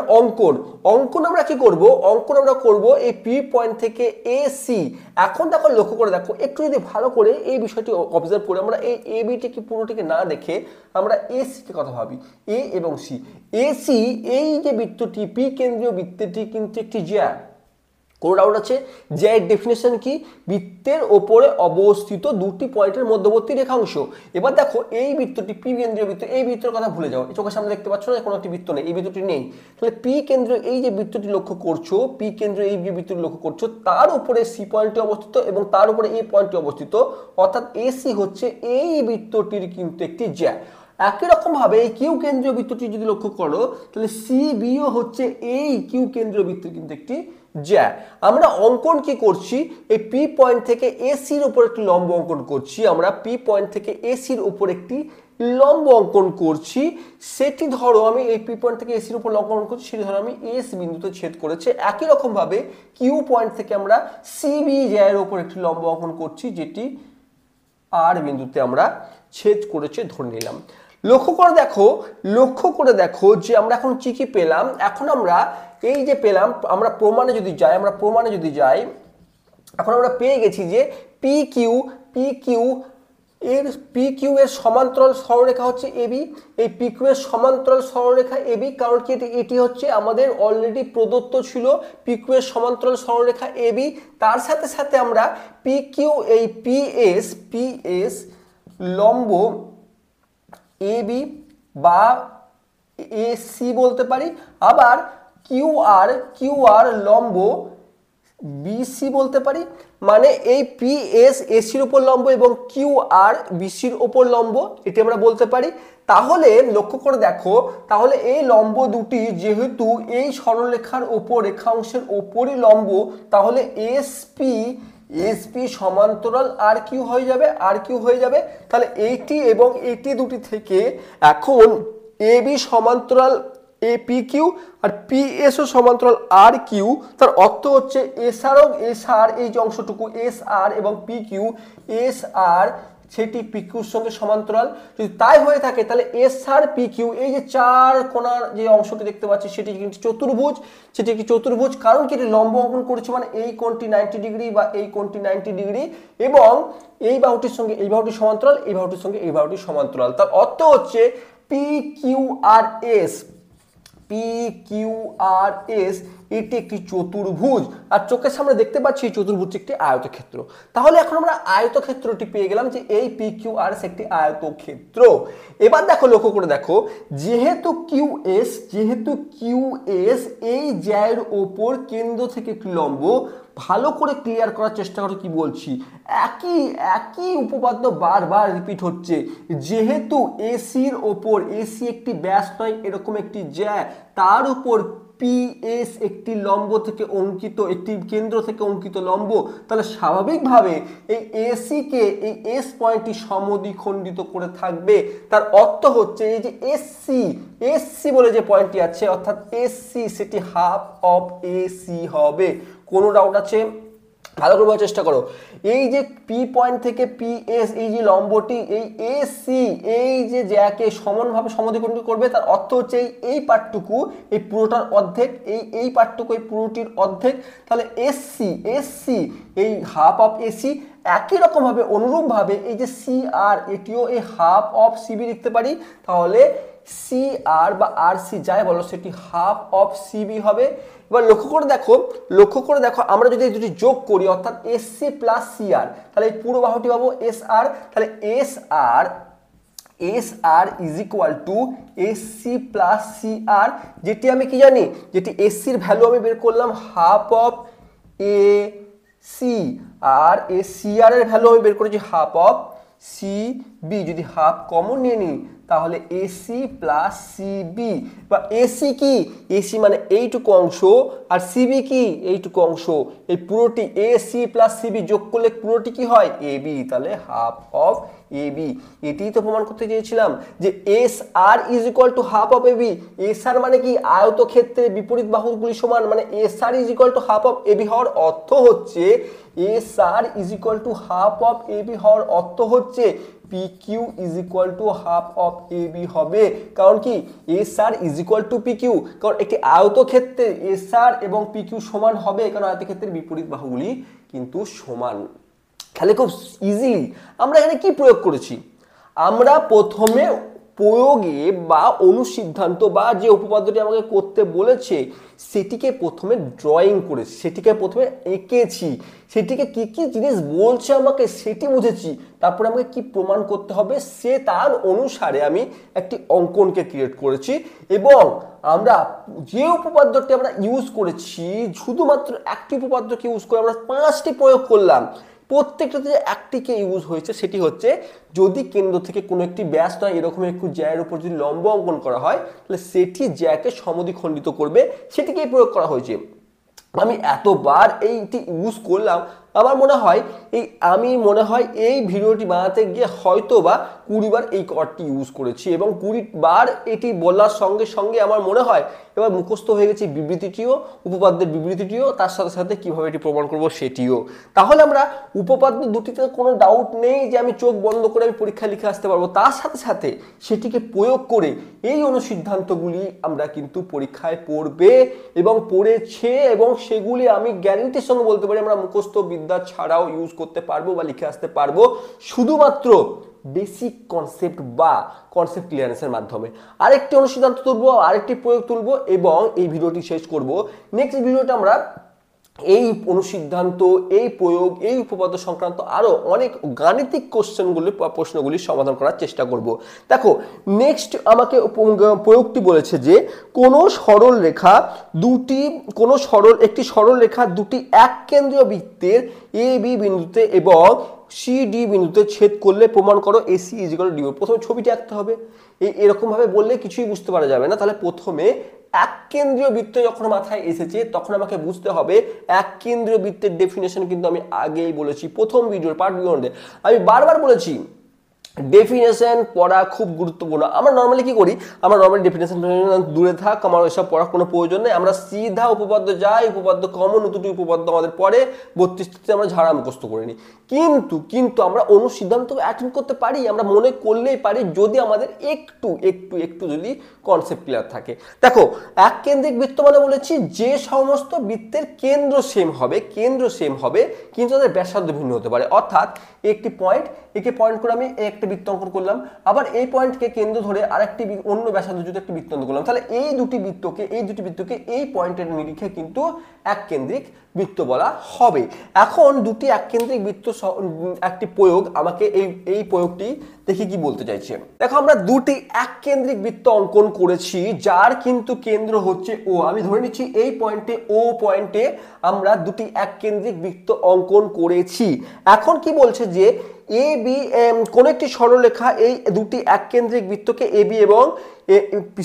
অঙ্কন আমরা কি করব, অঙ্কন আমরা করব এই পি পয়েন্ট থেকে এ সি। এখন দেখো লক্ষ্য করে দেখো, একটু যদি ভালো করে এই বিষয়টি অবজার্ভ করে আমরা এই এ বিটিকে পুরোটিকে না দেখে আমরা এ সি কে কথা ভাবি, এ এবং সি। এ সি এই যে বৃত্তটি পি কেন্দ্রীয় বৃত্তটি কিন্তু একটি জ্যা, কোনো ডাউট আছে? জ্যায়ের ডেফিনেশন কি, বৃত্তের ওপরে অবস্থিত দুটি পয়েন্টের মধ্যবর্তী রেখাংশ। এবার দেখো এই বৃত্তটি পি কেন্দ্রীয় বৃত্ত, এই বৃত্তের কথা ভুলে যাও, চোখের সামনে দেখতে পাচ্ছ না কোনো একটি বৃত্ত নেই, এই বৃত্তটি নেই, তাহলে পি কেন্দ্রীয় এই যে বৃত্তটি লক্ষ্য করছো, পি কেন্দ্রীয় এই বৃত্তটি লক্ষ্য করছো, তার উপরে সি পয়েন্টটি অবস্থিত এবং তার উপরে এ পয়েন্টটি অবস্থিত, অর্থাৎ এসি হচ্ছে এই বৃত্তটির কিন্তু একটি জ্যা। একই রকম ভাবে এই কিউ কেন্দ্রীয় বৃত্তটি যদি লক্ষ্য করো তাহলে সি বিও হচ্ছে এই কিউ কেন্দ্রীয় বৃত্তের কিন্তু একটি জ্যা। আমরা অঙ্কন কি করছি, এই পি পয়েন্ট থেকে এসির উপর একটি লম্ব অঙ্কন করছি, আমরা পি পয়েন্ট থেকে এসির উপর একটি লম্ব অঙ্কন করছি, সেটি ধরো আমি এই পি পয়েন্ট থেকে এসির উপর লম্ব অঙ্কন করছি, সেটি ধরো আমি এস বিন্দুতে ছেদ করেছে। একই রকম ভাবে কিউ পয়েন্ট থেকে আমরা সিবি জ্যায়ের উপর একটি লম্ব অঙ্কন করছি যেটি আর বিন্দুতে আমরা ছেদ করেছে ধরে নিলাম। লক্ষ্য করে দেখো যে আমরা এখন কি পেলাম। এখন আমরা এই যে পেলাম, আমরা প্রমাণে যদি যাই, এখন আমরা পেয়ে গেছি যে পি কিউ এর সমান্তরাল সরলরেখা হচ্ছে এবি, এই পি কিউ এর সমান্তরাল সরলরেখা এবি, কারণ কি এটি হচ্ছে আমাদের অলরেডি প্রদত্ত ছিল পি কিউ এর সমান্তরাল সরলরেখা এবি। তার সাথে সাথে আমরা পি কিউ এই পিএস লম্ব এবি বা এসি বলতে পারি, আবার কিউআর লম্ব বিসি বলতে পারি। মানে এই পিএস এসির উপর লম্ব এবং কিউআর বিসির উপর লম্ব, এটি আমরা বলতে পারি। তাহলে লক্ষ্য করে দেখো, তাহলে এই লম্ব দুটি যেহেতু এই সরলরেখার উপর রেখাংশের উপরই লম্ব, তাহলে এসপি সমান্তরাল আর কিউ হয়ে যাবে। তাহলে এইটি এবং এটি দুটি থেকে এখন এবি সমান্তরাল এপি কিউ আর পিএস ও সমান্তরাল আর কিউ, তার অর্থ হচ্ছে এসআর এই যে অংশটুকু এসআর এবং পি কিউ এসআর সেটি পিকিউর সঙ্গে সমান্তরাল। যদি তাই হয়ে থাকে তাহলে এস আর পিকিউ এই যে চার কোণার যে অংশটি দেখতে পাচ্ছি সেটি কিন্তু চতুর্ভুজ, সেটি একটি চতুর্ভুজ, কারণ কি এটি লম্ব অঙ্কন করেছে মানে এই কোণটি 90 ডিগ্রি বা এই কোণটি 90 ডিগ্রি এবং এই বাহুটির সঙ্গে এই বাহুটি সমান্তরাল, এই বাহুটির সঙ্গে এই বাহুটি সমান্তরাল। তার অর্থ হচ্ছে P Q R S, P Q R S এটি একটি চতুর্ভুজ, আর চোখের সামনে দেখতে পাচ্ছি এই চতুর্ভুজটি একটি আয়তক্ষেত্র। তাহলে এখন আমরা আয়তক্ষেত্রটি পেয়ে গেলাম যে এই পি কিউ আর এস একটি আয়তক্ষেত্র। এবার দেখো, লক্ষ্য করে দেখো, যেহেতু কিউ এস এই জ্যায়ের ওপর কেন্দ্র থেকে একটি লম্ব, ভালো করে ক্লিয়ার করার চেষ্টা করো কি বলছি, একই উপপাদ্য বারবার রিপিট হচ্ছে। যেহেতু এসির ওপর, এসি একটি ব্যাস নয় এরকম একটি জ্যা, তার উপর পিএস একটি লম্ব থেকে অঙ্কিত, একটি কেন্দ্র থেকে অঙ্কিত লম্ব, তাহলে স্বাভাবিকভাবে এই এসি কে এই এস পয়েন্টটি সমদ্বিখণ্ডিত করে থাকবে। তার অর্থ হচ্ছে এই যে এসসি বলে যে পয়েন্টটি আছে অর্থাৎ এসসি সেটি হাফ অফ এসি হবে। কোনো ডাউট আছে? ভালো করে বোঝার চেষ্টা করো। এই যে পি পয়েন্ট থেকে পিএস এই যে লম্বটি এই এসি এই যে জ্যাকে সমানভাবে সমদ্বিখণ্ডিত করবে, তার অর্থ হচ্ছে এই পার্টটুকু এই পুরোটার অর্ধেক, এই পার্টটুকু এই পুরোটির অর্ধেক, তাহলে এসসি এই হাফ অফ এসি। একই রকম ভাবে অনুরূপভাবে এই যে সি আর এটিও এই হাফ অফ সিবি লিখতে পারি, তাহলে সি আর বা আর সি যাই বলো সেটি হাফ অফ সিবি হবে। এবার লক্ষ্য করে দেখো আমরা যদি এই দুটি যোগ করি অর্থাৎ এসসি প্লাস সি আর, তাহলে এই পুরো বাহুটি পাবো এস আর, তাহলে S R is equal to SC plus C R, যেটি আমি কি জানি, যেটি এসসির ভ্যালু আমি বের করলাম হাফ অফ এ সি, আর এ সি আর এর ভ্যালু আমি বের করেছি হাফ অফ সি বি। যদি হাফ কমন নিয়ে নিই তাহলে এসি প্লাস সিবি, বা এসি কি, এসি মানে এইটুকু অংশ, আর সিবি কি এইটুকু অংশ, এই পুরোটি এসি প্লাস সিবি যোগ করলে পুরোটি কি হয় এবি, তাহলে হাফ অফ এবি। এটিই তো প্রমাণ করতে চেয়েছিলাম যে S R is equal to half of AB. S R মানে কি, আয়তক্ষেত্রের বিপরীত বাহুগুলি সমান, মানে S R is equal to half of AB হওয়ার অর্থ হচ্ছে S R is equal to half of AB হওয়ার অর্থ হচ্ছে PQ is equal to half of AB হবে। কারণ কি, S R is equal to PQ, কারণ একটি আয়তক্ষেত্রে এস আর এবং PQ সমান হবে, কারণ আয়তক্ষেত্রের বিপরীত বাহুগুলি কিন্তু সমান। তাহলে খুব ইজিলি আমরা এখানে কি প্রয়োগ করেছি, আমরা প্রথমে প্রয়োগে বা অনুসিদ্ধান্ত বা যে উপপাদ্যটি আমাকে করতে বলেছে সেটিকে প্রথমে ড্রয়িং করেছি, সেটিকে প্রথমে এঁকেছি, সেটিকে কি কি জিনিস বলছে আমাকে সেটি বুঝেছি, তারপরে আমাকে কি প্রমাণ করতে হবে সে তার অনুসারে আমি একটি অঙ্কনকে ক্রিয়েট করেছি। এবং আমরা যে উপপাদ্যটি আমরা ইউজ করেছি, শুধুমাত্র একটি উপপাদ্যকে ইউজ করে আমরা 5টি প্রয়োগ করলাম। প্রত্যেকটাতে যে একটিকে ইউজ হয়েছে সেটি হচ্ছে যদি কেন্দ্র থেকে কোনো একটি ব্যাস নয় এরকম একটু জ্যায়ের উপর যদি লম্ব অঙ্কন করা হয় তাহলে সেটি জ্যাকে সমদ্বিখণ্ডিত করবে, সেটিকেই প্রয়োগ করা হয়েছে। আমি এতবার এইটি ইউজ করলাম, আমার মনে হয় এই ভিডিওটি বানাতে গিয়ে হয়তো বা 20 বার এই কর্ডটি ইউজ করেছি, এবং 20 বার এটি বলার সঙ্গে সঙ্গে আমার মনে হয় এবার মুখস্থ হয়ে গেছে বিবৃতিটিও, উপপাদ্যের বিবৃতিটিও, তার সাথে সাথে কিভাবে এটি প্রমাণ করব সেটিও। তাহলে আমরা উপপাদ্য দুটিতে কোনো ডাউট নেই যে আমি চোখ বন্ধ করে আমি পরীক্ষা লিখে আসতে পারবো, তার সাথে সাথে সেটিকে প্রয়োগ করে এই অনুসিদ্ধান্তগুলি আমরা কিন্তু পরীক্ষায় পড়বে এবং পড়েছে, এবং সেগুলি আমি গ্যারান্টির সঙ্গে বলতে পারি আমরা মুখস্থ বিদ্যা ছাড়াও ইউজ করতে পারবো বা লিখে আসতে পারবো, শুধুমাত্র বেসিক কনসেপ্ট বা কনসেপ্ট ক্লিয়ারেন্সের মাধ্যমে। আরেকটি অনুসিদ্ধান্ত তুলবো, আরেকটি প্রয়োগ তুলবো এবং এই ভিডিওটি শেষ করব। নেক্সট ভিডিওটা আমরা এই অনুসিদ্ধান্ত, এই প্রয়োগ, এই উপপাদ্য সংক্রান্ত আরো অনেক গাণিতিক প্রশ্নগুলি সমাধান করার চেষ্টা করব। দেখো, নেক্সট আমাকে প্রয়োগটি বলেছে যে একটি সরল রেখা দুটি এক কেন্দ্রীয় বৃত্তের এ বি বিন্দুতে এবং সি ডি বিন্দুতে ছেদ করলে প্রমাণ করো AC is equal two D. প্রথমে ছবিটি আঁকতে হবে, এরকম ভাবে বললে কিছুই বুঝতে পারা যাবে না। তাহলে প্রথমে এক কেন্দ্রীয় বৃত্ত যখন মাথায় এসেছে তখন আমাকে বুঝতে হবে এক কেন্দ্রীয় বৃত্তের ডেফিনেশন কিন্তু আমি আগেই বলেছি প্রথম ভিডিওর পার্ট বিয়ন্ডে। আমি বারবার বলেছি ডেফিনেশন পড়া খুব গুরুত্বপূর্ণ। আমরা নর্মালি কি করি, আমরা নর্মালি ডেফিনেশন দূরে থাক, আমার এসব পড়ার কোনো প্রয়োজন নেই, আমরা সিধা উপপাদ্য যাই, উপপাদ্য কমন দুটি উপপাদ্য আমাদের পরে 32টিতে আমরা ঝাড়া মুখস্থ করে নিই। কিন্তু কিন্তু আমরা অনুসিদ্ধান্ত অ্যাটেন্ড করতে পারি, আমরা মনে করলেই পারি যদি আমাদের একটু একটু একটু যদি কনসেপ্ট ক্লিয়ার থাকে। দেখো এক কেন্দ্রিক বৃত্ত মানে বলেছি যে সমস্ত বৃত্তের কেন্দ্র সেম হবে, কেন্দ্র সেম হবে কিন্তু তাদের ব্যাসার্ধ ভিন্ন হতে পারে। অর্থাৎ একটি পয়েন্ট, একে পয়েন্ট করে আমি একটা বৃত্ত অঙ্কন করলাম, আবার এই পয়েন্টকে কেন্দ্র ধরে আরেকটি অন্য ব্যাসার্ধ যদি একটি বৃত্ত অঙ্কন করলাম, তাহলে এই দুটি বৃত্তকে এই পয়েন্টের নিরিখে কিন্তু এক কেন্দ্রিক বৃত্ত বলা হবে। এখন দুটি এক কেন্দ্রিক বৃত্ত একটি প্রয়োগ, আমাকে এই প্রয়োগটি দেখি কি বলতে চাইছে। দেখো আমরা দুটি এক কেন্দ্রিক বৃত্ত অঙ্কন করেছি যার কিন্তু কেন্দ্র হচ্ছে ও। আমি ধরে নিচ্ছি এই পয়েন্টে ও পয়েন্টে আমরা দুটি এক কেন্দ্রিক বৃত্ত অঙ্কন করেছি। এখন কি বলছে যে এ বি কোন একটি সরলরেখা এই দুটি এক কেন্দ্রিক বৃত্তকে এ বি এবং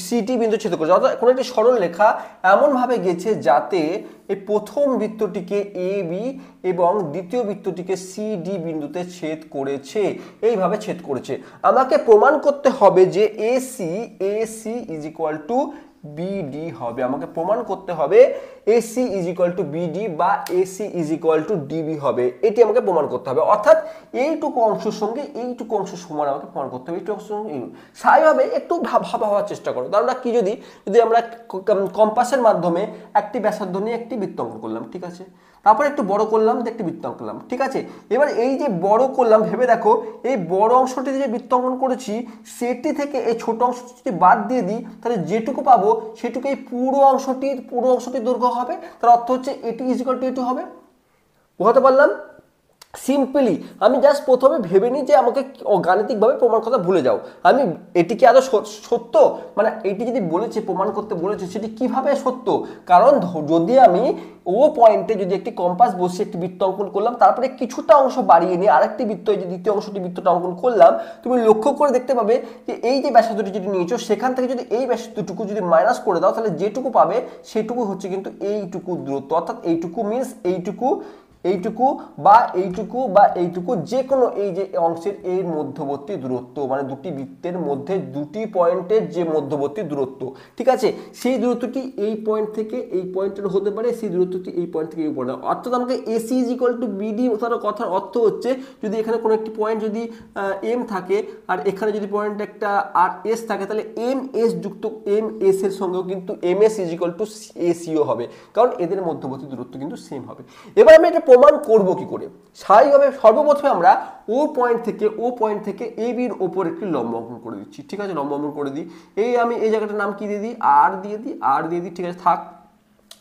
সিডি বিন্দু ছেদ করেছে। অর্থাৎ কোন একটি সরলরেখা এমন ভাবে গেছে যাতে এই প্রথম বৃত্তটিকে এ বি এবং দ্বিতীয় বৃত্তটিকে সিডি বিন্দুতে ছেদ করেছে, এইভাবে ছেদ করেছে। আমাকে প্রমাণ করতে হবে যে AC is equal to BD হবে। আমাকে প্রমাণ করতে হবে AC is equal to BD বা AC is equal to DB হবে, এটি আমাকে প্রমাণ করতে হবে। অর্থাৎ এইটুকু অংশের সঙ্গে এইটুকু অংশ সমান আমাকে প্রমাণ করতে হবে। এইটুকু অংশের সঙ্গে স্বাভাবিকভাবে একটু ভাবার চেষ্টা করো। তার কি যদি আমরা কম্পাসের মাধ্যমে একটি ব্যাসার্ধ নিয়ে একটি বৃত্ত অঙ্কন করলাম, ঠিক আছে, তারপর একটু বড় করলাম, একটি বৃত্ত অঙ্কন করলাম, ঠিক আছে। এবার এই যে বড় করলাম, ভেবে দেখো এই বড় অংশটি যে বৃত্ত অঙ্কন করেছি সেটি থেকে এই ছোট অংশটি যদি বাদ দিয়ে দিই তাহলে যেটুকু পাবো সেটুকু এই পুরো অংশটির দৈর্ঘ্য হবে। তার অর্থ হচ্ছে এটি ইজ ইকুয়াল টু এটি হবে। বোঝাতে পারলাম? সিম্পলি আমি জাস্ট প্রথমে ভেবে নিই যে আমাকে গাণিতিকভাবে প্রমাণ কথা ভুলে যাও, আমি এটি কি আদৌ সত্য, মানে এটি যদি বলেছে প্রমাণ করতে বলেছে সেটি কিভাবে সত্য। কারণ যদি আমি ও পয়েন্টে যদি একটি কম্পাস বসিয়ে একটি বৃত্ত অঙ্কন করলাম, তারপরে কিছুটা অংশ বাড়িয়ে নিয়ে আরেকটি বৃত্ত, এই যে দ্বিতীয় অংশটি বৃত্তটা অঙ্কন করলাম, তুমি লক্ষ্য করে দেখতে পাবে যে এই যে ব্যাসার্ধটি যদি নিয়েছো সেখান থেকে যদি এই ব্যাসার্ধটুকু যদি মাইনাস করে দাও তাহলে যেটুকু পাবে সেটুকু হচ্ছে কিন্তু এইটুকু দূরত্ব। অর্থাৎ এইটুকু মিনস এইটুকু বা এইটুকু যে কোনো এই যে অংশের এর মধ্যবর্তী দূরত্ব, মানে দুটি বৃত্তের মধ্যে দুটি পয়েন্টের যে মধ্যবর্তী দূরত্ব, ঠিক আছে, সেই দূরত্বটি এই পয়েন্ট থেকে এই পয়েন্টের হতে পারে, সেই দূরত্বটি এই পয়েন্ট থেকে এই পয়েন্ট। অর্থাৎ আমাকে AC is equal to BD, তার কথার অর্থ হচ্ছে যদি এখানে কোনো একটি পয়েন্ট যদি এম থাকে আর এখানে যদি পয়েন্ট একটা আর এস থাকে তাহলে এম এস যুক্ত এম এস এর সঙ্গেও কিন্তু M S is equal to এসিও হবে, কারণ এদের মধ্যবর্তী দূরত্ব কিন্তু সেম হবে। এবার আমি এটা প্রমাণ করব কি করে? স্বাভাবিকভাবে সর্বপ্রথমে আমরা ও পয়েন্ট থেকে এ বির ওপর একটি লম্ব অঙ্কন করে দিচ্ছি, ঠিক আছে, লম্ব অঙ্কন করে দিই। এই আমি এই জায়গাটার নাম কি দিয়ে দিই, আর দিয়ে দিই, ঠিক আছে, থাক।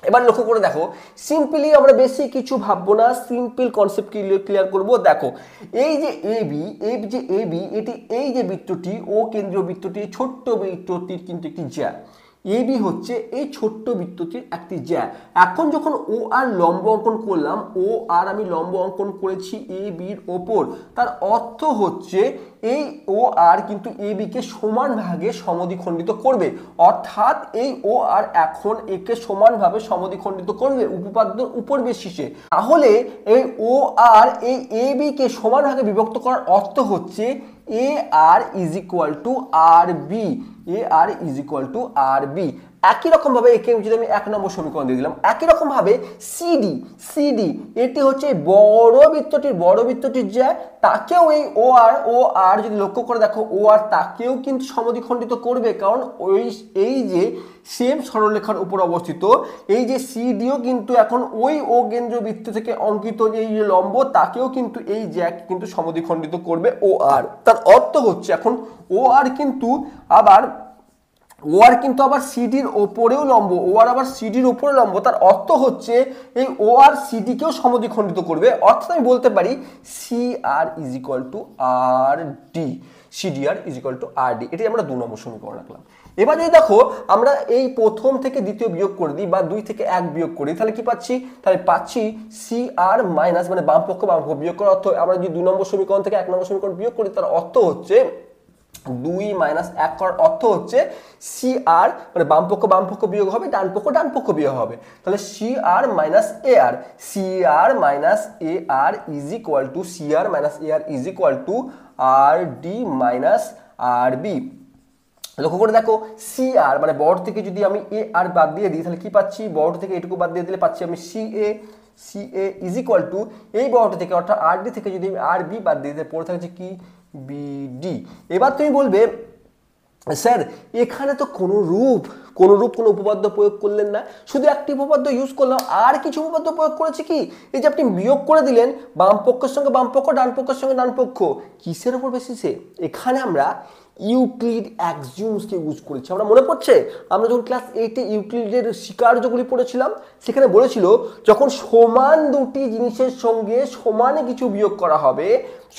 এবার লক্ষ্য করে দেখো, সিম্পলি আমরা বেশি কিছু ভাববো না, সিম্পল কনসেপ্ট ক্লিয়ার করব। দেখো এই যে এবি এটি এই যে বৃত্তটি ও কেন্দ্রীয় বৃত্তটি ছোট্ট বৃত্তটির কিন্তু একটি জ্যা, এবি হচ্ছে এই ছোট্ট বৃত্তটির একটি জ্যা। এখন যখন ও আর লম্ব অঙ্কন করলাম, ও আর আমি লম্ব অঙ্কন করেছি এ বির ওপর, তার অর্থ হচ্ছে এই ও আর কিন্তু এ বিকে সমান ভাগে সমদ্বিখণ্ডিত করবে। অর্থাৎ এই ও আর এখন একে সমানভাবে সমদ্বিখণ্ডিত করবে উপপাদ্য উপর বেসিসে। তাহলে এই ও আর এই এ বিকে সমান ভাগে বিভক্ত করার অর্থ হচ্ছে A R is equal to R B, একই রকম ভাবে একে যদি আমি 1 নম্বর সমীকরণ দিয়ে দিলাম, একই রকম ভাবে সিডি এটি হচ্ছে বড় বৃত্তটির যে তাকেও এই ও আর যদি লক্ষ্য করে দেখো ও আর তাকেও কিন্তু সমদ্বিখণ্ডিত করবে, কারণ এই যে সেম সরলরেখার উপর অবস্থিত এই যে সিডিও কিন্তু এখন ওই ও কেন্দ্রীয় বৃত্ত থেকে অঙ্কিত এই লম্ব তাকেও কিন্তু এই জ্যা কিন্তু সমদ্বিখণ্ডিত করবে ও আর। তার অর্থ হচ্ছে এখন ও আর কিন্তু আবার সিডির ওপরেও লম্ব, তার অর্থ হচ্ছে এই ও আর সিডি কেও সমদ্বিখণ্ডিত করবে। অর্থাৎ আমি বলতে পারি CR is equal to R D, এটি আমরা 2 নম্বর সমীকরণ রাখলাম। এবার যদি দেখো আমরা এই প্রথম থেকে দ্বিতীয় বিয়োগ করে দিই বা 2 থেকে 1 বিয়োগ করি, তাহলে কি পাচ্ছি? তাহলে পাচ্ছি সিআর মাইনাস, মানে বাম পক্ষ বিয়োগ করার অর্থ আমরা যদি 2 নম্বর সমীকরণ থেকে 1 নম্বর সমীকরণ বিয়োগ করি তার অর্থ হচ্ছে 2 মাইনাস 1 করার অর্থ হচ্ছে সি আর মানে বাম পক্ষ বিয়োগ হবে, ডান পক্ষ বিয়োগ হবে। তাহলে C R minus A R, C R minus A R is equal to, C R minus A R is equal to R D minus R B. লক্ষ্য করে দেখো, সি আর মানে বড় থেকে যদি আমি এ আর বাদ দিয়ে দিই তাহলে কি পাচ্ছি, বড় থেকে এটুকু বাদ দিয়ে দিলে পাচ্ছি আমি C A is equal to এই বড়টা থেকে অর্থাৎ আর ডি থেকে যদি আমি আর বি বাদ দিয়ে দিই পড়ে থাকছে কি বিডি। এবার তুমি বলবে স্যার এখানে তো কোনো উপপাদ্য প্রয়োগ করলেন না, শুধু একটি উপপাদ্য ইউজ করলাম, আর কিছু উপপাদ্য প্রয়োগ করেছে কি, এই যে আপনি বিয়োগ করে দিলেন বাম পক্ষের সঙ্গে বাম পক্ষ, ডান পক্ষের সঙ্গে ডান পক্ষ, কিসের উপর বেসিসে? এখানে আমরা ইউক্লিড অ্যাক্সিওমসকে ইউজ করেছি। আমরা মনে পড়ছে আমরা যখন ক্লাস 8-এ ইউক্লিডের স্বীকার্যগুলি পড়েছিলাম, সেখানে বলেছিল যখন সমান দুটি জিনিসের সঙ্গে সমানে কিছু বিয়োগ করা হবে,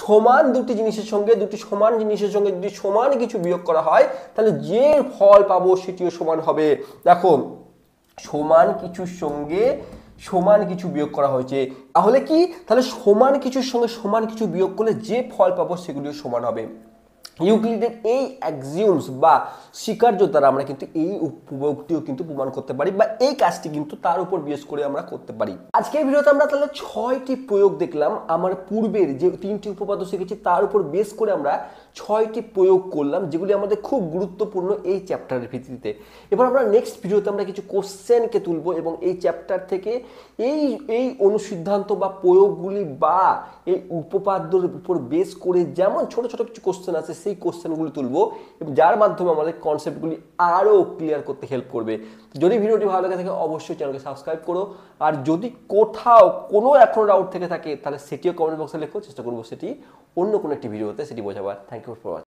সমান দুটি জিনিসের সঙ্গে দুটি সমান জিনিসের সঙ্গে যদি সমান কিছু বিয়োগ করা হয় তাহলে যে ফল পাবো সেটিও সমান হবে। দেখো, সমান কিছুর সঙ্গে সমান কিছু বিয়োগ করা হয়েছে, তাহলে কি, তাহলে সমান কিছুর সঙ্গে সমান কিছু বিয়োগ করলে যে ফল পাবো সেগুলিও সমান হবে। ইউক্লিডের এই অ্যাক্সিওমস বা স্বীকার্য দ্বারা আমরা কিন্তু এই উপপাদ্যটিও কিন্তু প্রমাণ করতে পারি, বা এই কাজটি কিন্তু তার উপর বেস করে আমরা করতে পারি। আজকের ভিডিওতে আমরা তাহলে 6টি প্রয়োগ দেখলাম, আমার পূর্বের যে 3টি উপপাদ্য শিখেছি তার উপর বেস করে আমরা 6টি প্রয়োগ করলাম, যেগুলি আমাদের খুব গুরুত্বপূর্ণ এই চ্যাপ্টারের ভিত্তিতে। এবার আমরা নেক্সট ভিডিওতে আমরা কিছু কোশ্চেনকে তুলবো এবং এই চ্যাপ্টার থেকে এই অনুসিদ্ধান্ত বা প্রয়োগগুলি বা এই উপপাদ্যের উপর বেস করে যেমন ছোট ছোট কিছু কোশ্চেন আছে সেই কোশ্চেনগুলি তুলবো, এবং যার মাধ্যমে আমাদের কনসেপ্টগুলি আরও ক্লিয়ার করতে হেল্প করবে। যদি ভিডিওটি ভালো লাগে থাকে অবশ্যই চ্যানেলকে সাবস্ক্রাইব করো, আর যদি কোথাও কোনো এখনো ডাউট থেকে থাকে তাহলে সেটিও কমেন্ট বক্সে লেখো, চেষ্টা করবো সেটি অন্য কোনো একটি ভিডিওতে সেটি বোঝাবার। Thank you for watching.